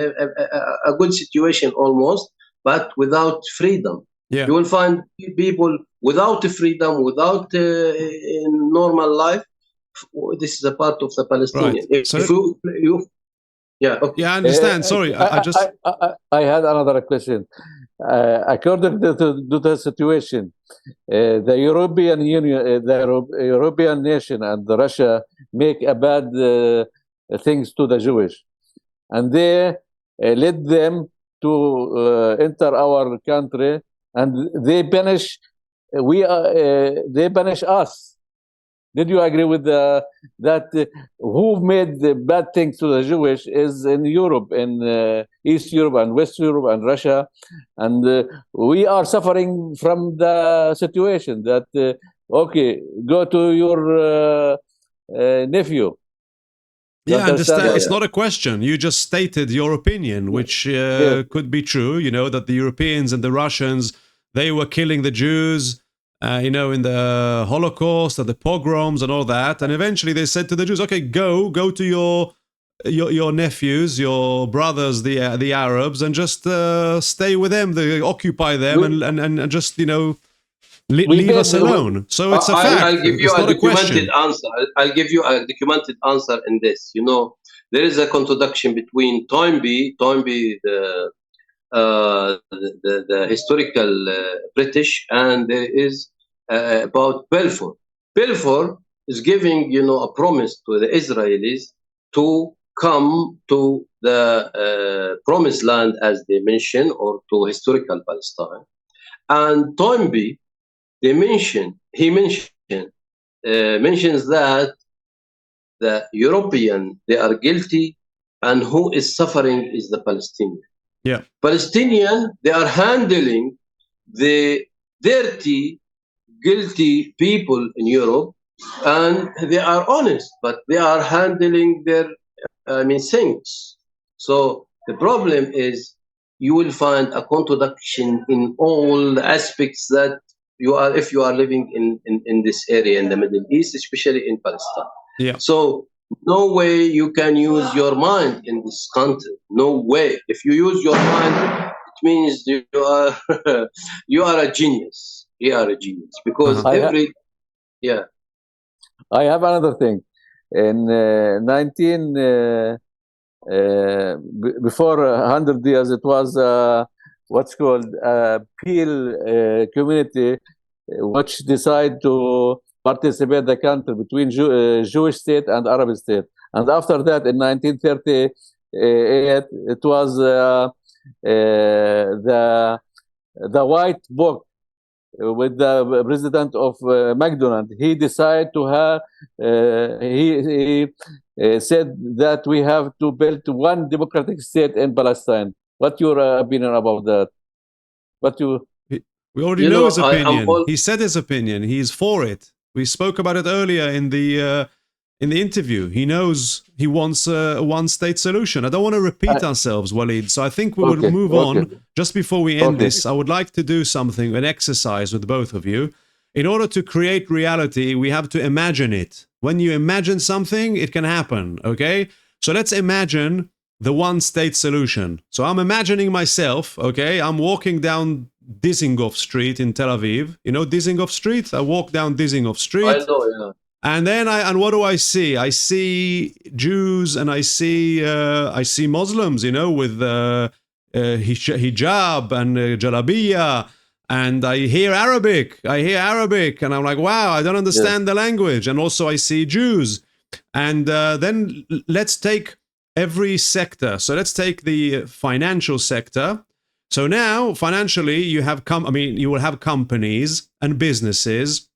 a good situation almost, but without freedom. Yeah. You will find people without freedom, without normal life. This is a part of the Palestinian. Right. Okay. Yeah, I understand. Sorry, I had another question. According to the situation, the European Union, the European nation, and Russia make a bad things to the Jewish, and they led them to enter our country, and they banish. They banish us. Did you agree with that? Who made the bad things to the Jewish is in Europe, in East Europe and West Europe and Russia, and we are suffering from the situation that okay, go to your nephew. Yeah, I understand. It's not a question. You just stated your opinion, which could be true. That the Europeans and the Russians, they were killing the Jews. In the Holocaust and the pogroms and all that, and eventually they said to the Jews, "Okay, go to your nephews, your brothers, the Arabs, and just stay with them, occupy them, and just leave us alone." So it's a fact. I'll give you a documented answer. I'll give you a documented answer in this. There is a contradiction between Toynbee, the historical British, and there is about Balfour. Balfour is giving, a promise to the Israelis to come to the promised land, as they mention, or to historical Palestine. And Toynbee, mentions that the European, they are guilty, and who is suffering is the Palestinian. Yeah. Palestinian, they are handling the dirty, guilty people in Europe, and they are honest, but they are handling their, things. So the problem is you will find a contradiction in all aspects that if you are living in this area in the Middle East, especially in Palestine. Yeah. So no way you can use your mind in this country. No way. If you use your mind, it means you are you are a genius. You are a genius, because I have another thing. In before 100 years, it was what's called a Peel community, which decided to participate the country between Jewish state and Arab state. And after that, in 1938, it was the White Book with the president of McDonald. He decided to have, he said that we have to build one democratic state in Palestine. What's your opinion about that? We already You know know, his opinion. all, He said his opinion. He's for it. We spoke about it earlier in the interview. He knows he wants a one-state solution. I don't want to repeat ourselves, Waleed. So I think we will Okay, move okay, on. Just before we end okay. this, I would like to do something, an exercise with both of you. In order to create reality, we have to imagine it. When you imagine something, it can happen. Okay? So let's imagine the one-state solution. So I'm imagining myself. Okay, I'm walking down Dizengoff Street in Tel Aviv. You know Dizengoff Street? I walk down Dizengoff Street. I know, yeah. And then what do I see? I see Jews and I see Muslims, you know, with hijab and jalabiya, and I hear Arabic. And I'm like, wow, I don't understand the language. And also I see Jews. And then let's take every sector. So let's take the financial sector. So now financially you have you will have companies and businesses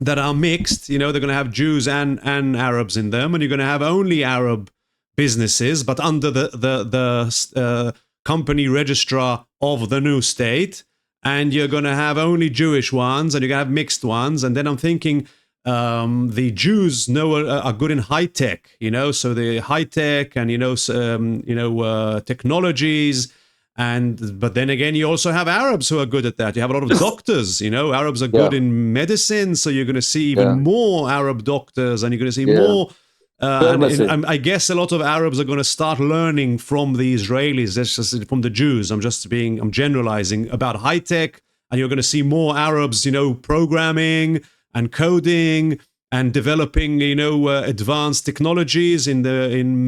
that are mixed. You know, they're going to have Jews and Arabs in them, and you're going to have only Arab businesses, but under the company registrar of the new state. And you're going to have only Jewish ones, and you're going to have mixed ones. And then I'm thinking the Jews are good in high tech, you know, so the high tech and technologies. But then again, you also have Arabs who are good at that. You have a lot of doctors, you know, Arabs are good in medicine. So you're going to see even more Arab doctors, and you're going to see more. And I guess a lot of Arabs are going to start learning from the Israelis, that's just from the Jews. I'm generalizing about high tech, and you're going to see more Arabs, you know, programming and coding and developing, you know, advanced technologies in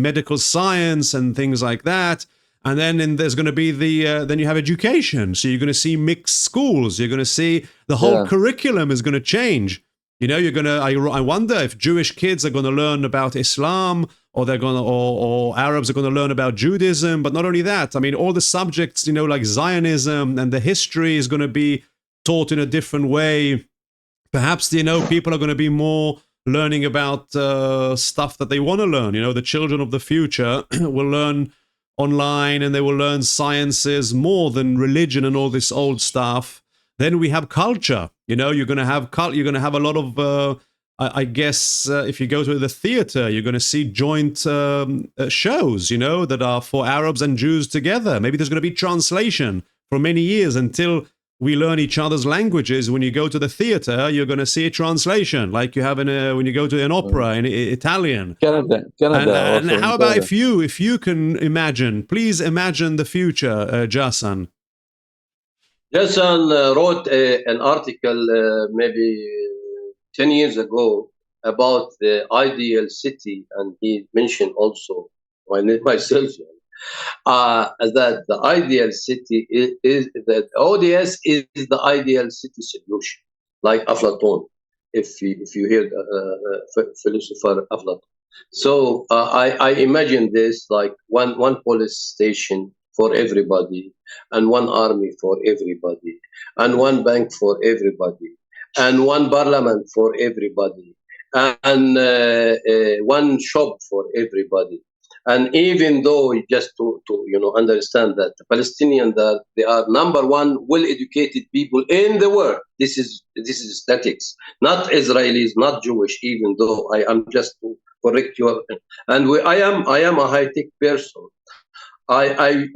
medical science and things like that. And then there's going to be then you have education. So you're going to see mixed schools. You're going to see the whole curriculum is going to change. You know, I wonder if Jewish kids are going to learn about Islam, or or Arabs are going to learn about Judaism. But not only that, I mean, all the subjects, you know, like Zionism and the history is going to be taught in a different way. Perhaps, you know, people are going to be more learning about stuff that they want to learn. You know, the children of the future will learn online, and they will learn sciences more than religion and all this old stuff. Then we have culture. You know, you're going to have a lot of I guess if you go to the theater, you're going to see joint shows, you know, that are for Arabs and Jews together. Maybe there's going to be translation for many years until we learn each other's languages. When you go to the theater, you're going to see a translation, like you have when you go to an opera in Italian. Canada. And how about if you can imagine? Please imagine the future, Ghassan. Ghassan wrote an article maybe 10 years ago about the ideal city, and he mentioned also myself that the ideal city is that ODS is the ideal city solution, like Aflatun, if you hear philosopher Aflatun. So I imagine this like one police station for everybody, and one army for everybody, and one bank for everybody, and one parliament for everybody, and one shop for everybody. And even though, just to understand that the Palestinians, that they are number one well-educated people in the world. This is statistics, not Israelis, not Jewish. Even though I am just to correct you, and I am a high-tech person. I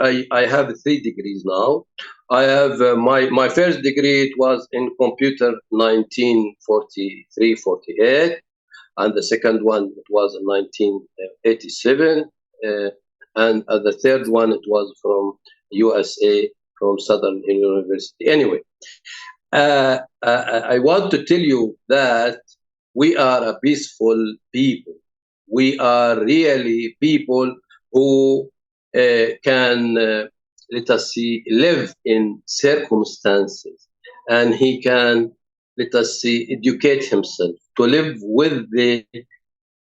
have 3 degrees now. I have my first degree. It was in computer 1943-48, and the second one it was in 1987, and the third one it was from USA, from Southern University. Anyway, I want to tell you that we are a peaceful people. We are really people who can, let us see, live in circumstances, and he can, let us see, educate himself to live with the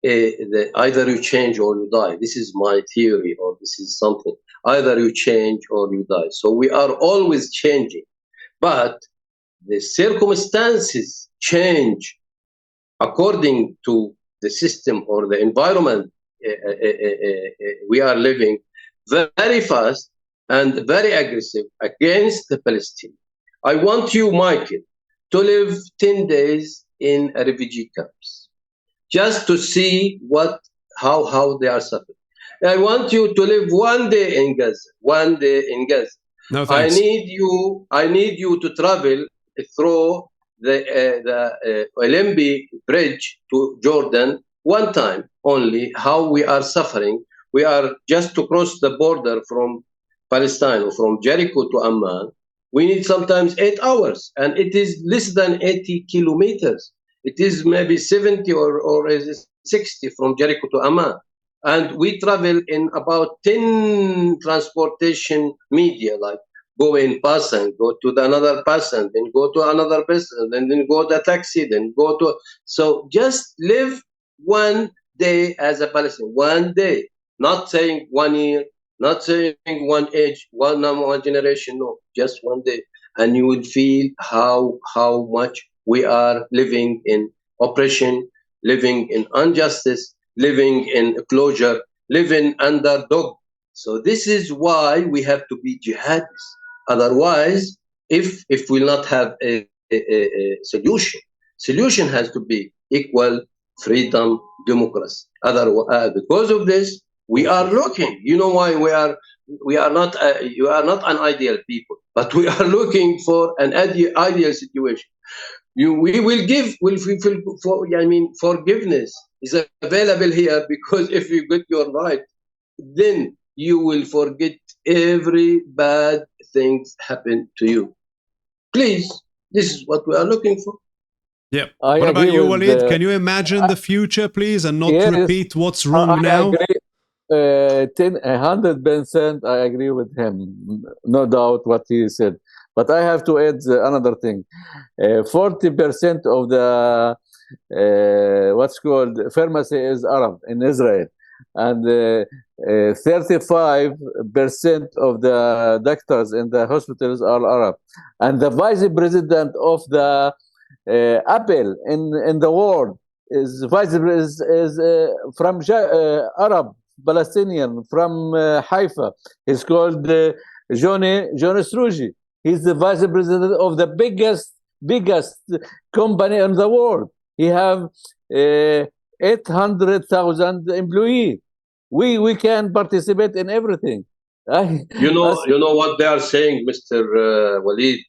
either you change or you die. This is my theory, or this is something. Either you change or you die. So we are always changing, but the circumstances change according to the system or the environment we are living, very fast and very aggressive against the Palestinians. I want you, Michael, to live 10 days in a refugee camps, just to see how they are suffering. I want you to live 1 day in Gaza, 1 day in Gaza. No, thanks. I need you to travel through the Olympic bridge to Jordan one time only. How we are suffering. We are just to cross the border from Palestine or from Jericho to Amman. We need sometimes 8 hours, and it is less than 80 kilometers. It is maybe 70 or is it 60 from Jericho to Amman. And we travel in about 10 transportation media, like go in person, go to another person, then go to another person, and then go to a taxi, then go to. So just live 1 day as a Palestinian, 1 day, not saying 1 year, not saying one age, one generation, no, just 1 day. And you will feel how much we are living in oppression, living in injustice, living in closure, living under dog. So this is why we have to be jihadists. Otherwise, if we'll not have a solution has to be equal, freedom, democracy. Otherwise, because of this, we are looking. You know why we are not you are not an ideal people, but we are looking for an ideal situation. We will give. I mean, forgiveness is available here, because if you get your right, then you will forget every bad things happen to you. Please, this is what we are looking for. Yeah. I What about agree you, with Waleed? Can you imagine the future, please, and not Yes, repeat what's wrong I now? agree. 100% I agree with him. No doubt what he said. But I have to add another thing. 40% of the what's called pharmacy is Arab in Israel, and 35% of the doctors in the hospitals are Arab, and the vice president of the Apple in the world is from Arab Palestinian from Haifa. He's called Johnny Srouji. He's the vice president of the biggest company in the world. He have 800,000 employees. We can participate in everything. You know what they are saying, Mr. Waleed?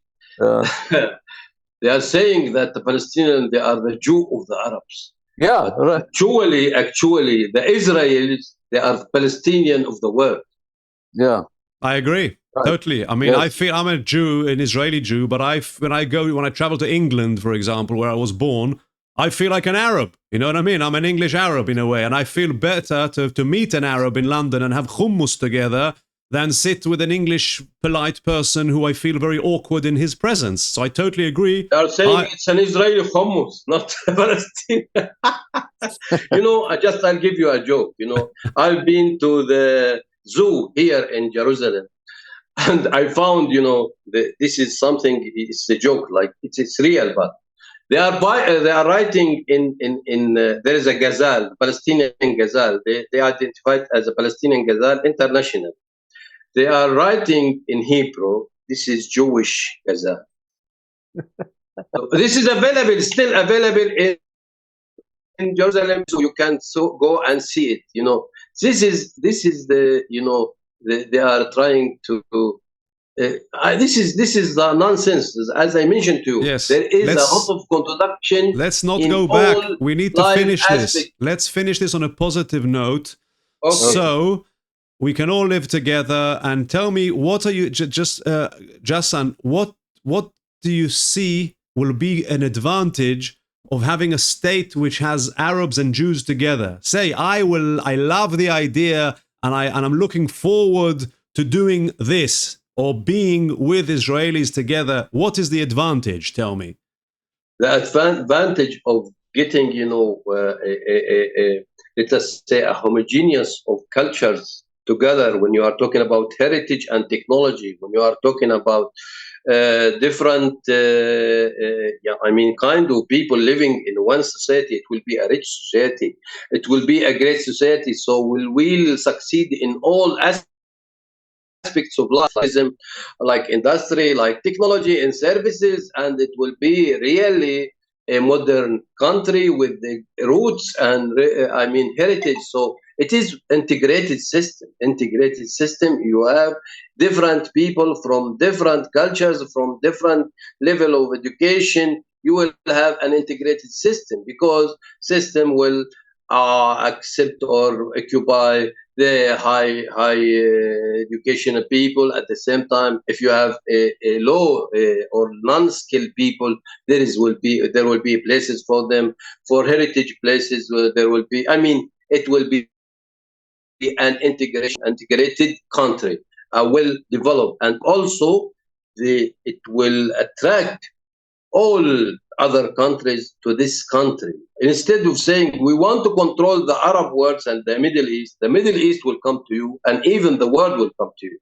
They are saying that the Palestinians, they are the Jew of the Arabs. Yeah, but right. Actually, the Israelis, they are the Palestinian of the world. Yeah, I agree. Right. Totally. I mean, Yes. I feel I'm a Jew, an Israeli Jew, but when I travel to England, for example, where I was born, I feel like an Arab. You know what I mean? I'm an English Arab in a way, and I feel better to meet an Arab in London and have hummus together than sit with an English polite person who I feel very awkward in his presence. So I totally agree. They are saying it's an Israeli hummus, not Palestinian. I'll give you a joke. I've been to the zoo here in Jerusalem, and I found, this is something. It's a joke, like it's real, but they are writing in there is a gazelle, Palestinian gazelle. They identified as a Palestinian gazelle international. They are writing in Hebrew. This is Jewish gazelle. So this is still available in Jerusalem, so you can go and see it. This is they are trying to. This is the nonsense. As I mentioned to you, Yes. There is a lot of contradiction. Let's not in go back. all We need to life finish this. aspects. Let's finish this on a positive note. Okay. So we can all live together. And tell me, what are you, Ghassan, what do you see will be an advantage of having a state which has Arabs and Jews together? Say, I love the idea, and I'm looking forward to doing this, or being with Israelis together. What is the advantage? Tell me. The advantage of getting, let us say, a homogeneous of cultures together, when you are talking about heritage and technology, when you are talking about different, kind of people living in one society, it will be a rich society. It will be a great society. So we'll succeed in all aspects aspects of life, like industry, like technology and services, and it will be really a modern country with the roots and heritage. So it is integrated system. Integrated system. You have different people from different cultures, from different level of education. You will have an integrated system because system will accept or occupy the high educational people. At the same time, if you have a low or non-skilled people, there will be places for them. For heritage places, there will be. It will be an integrated country, will develop, and also it will attract all other countries to this country. Instead of saying we want to control the Arab world and the Middle East will come to you, and even the world will come to you,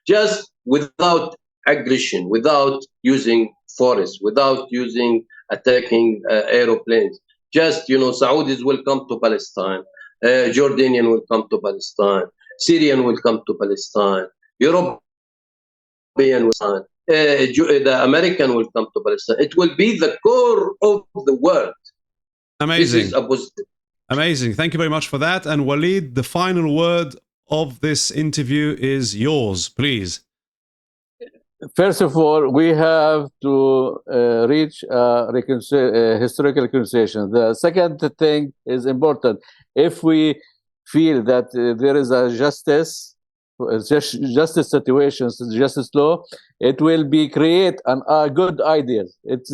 just without aggression, without using force, without using attacking aeroplanes. Just, Saudis will come to Palestine, Jordanian will come to Palestine, Syrian will come to Palestine, European will come. The American will come to Palestine. It will be the core of the world. Amazing. This is a positive. Amazing. Thank you very much for that. And Waleed, the final word of this interview is yours, please. First of all, we have to reach historical reconciliation. The second thing is important. If we feel that there is a justice situations, justice law, it will be create a good idea. It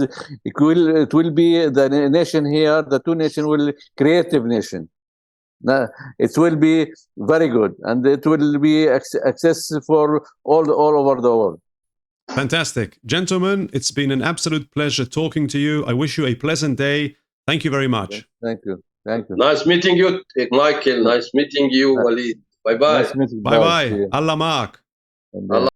will be the nation here. The two nation will creative nation. It will be very good, and it will be access for all over the world. Fantastic. Gentlemen, it's been an absolute pleasure talking to you. I wish you a pleasant day. Thank you very much. Thank you. Thank you. Nice meeting you, Michael. Nice meeting you, Waleed. Bye-bye. Nice meeting. Bye-bye. Allah Mark. Allah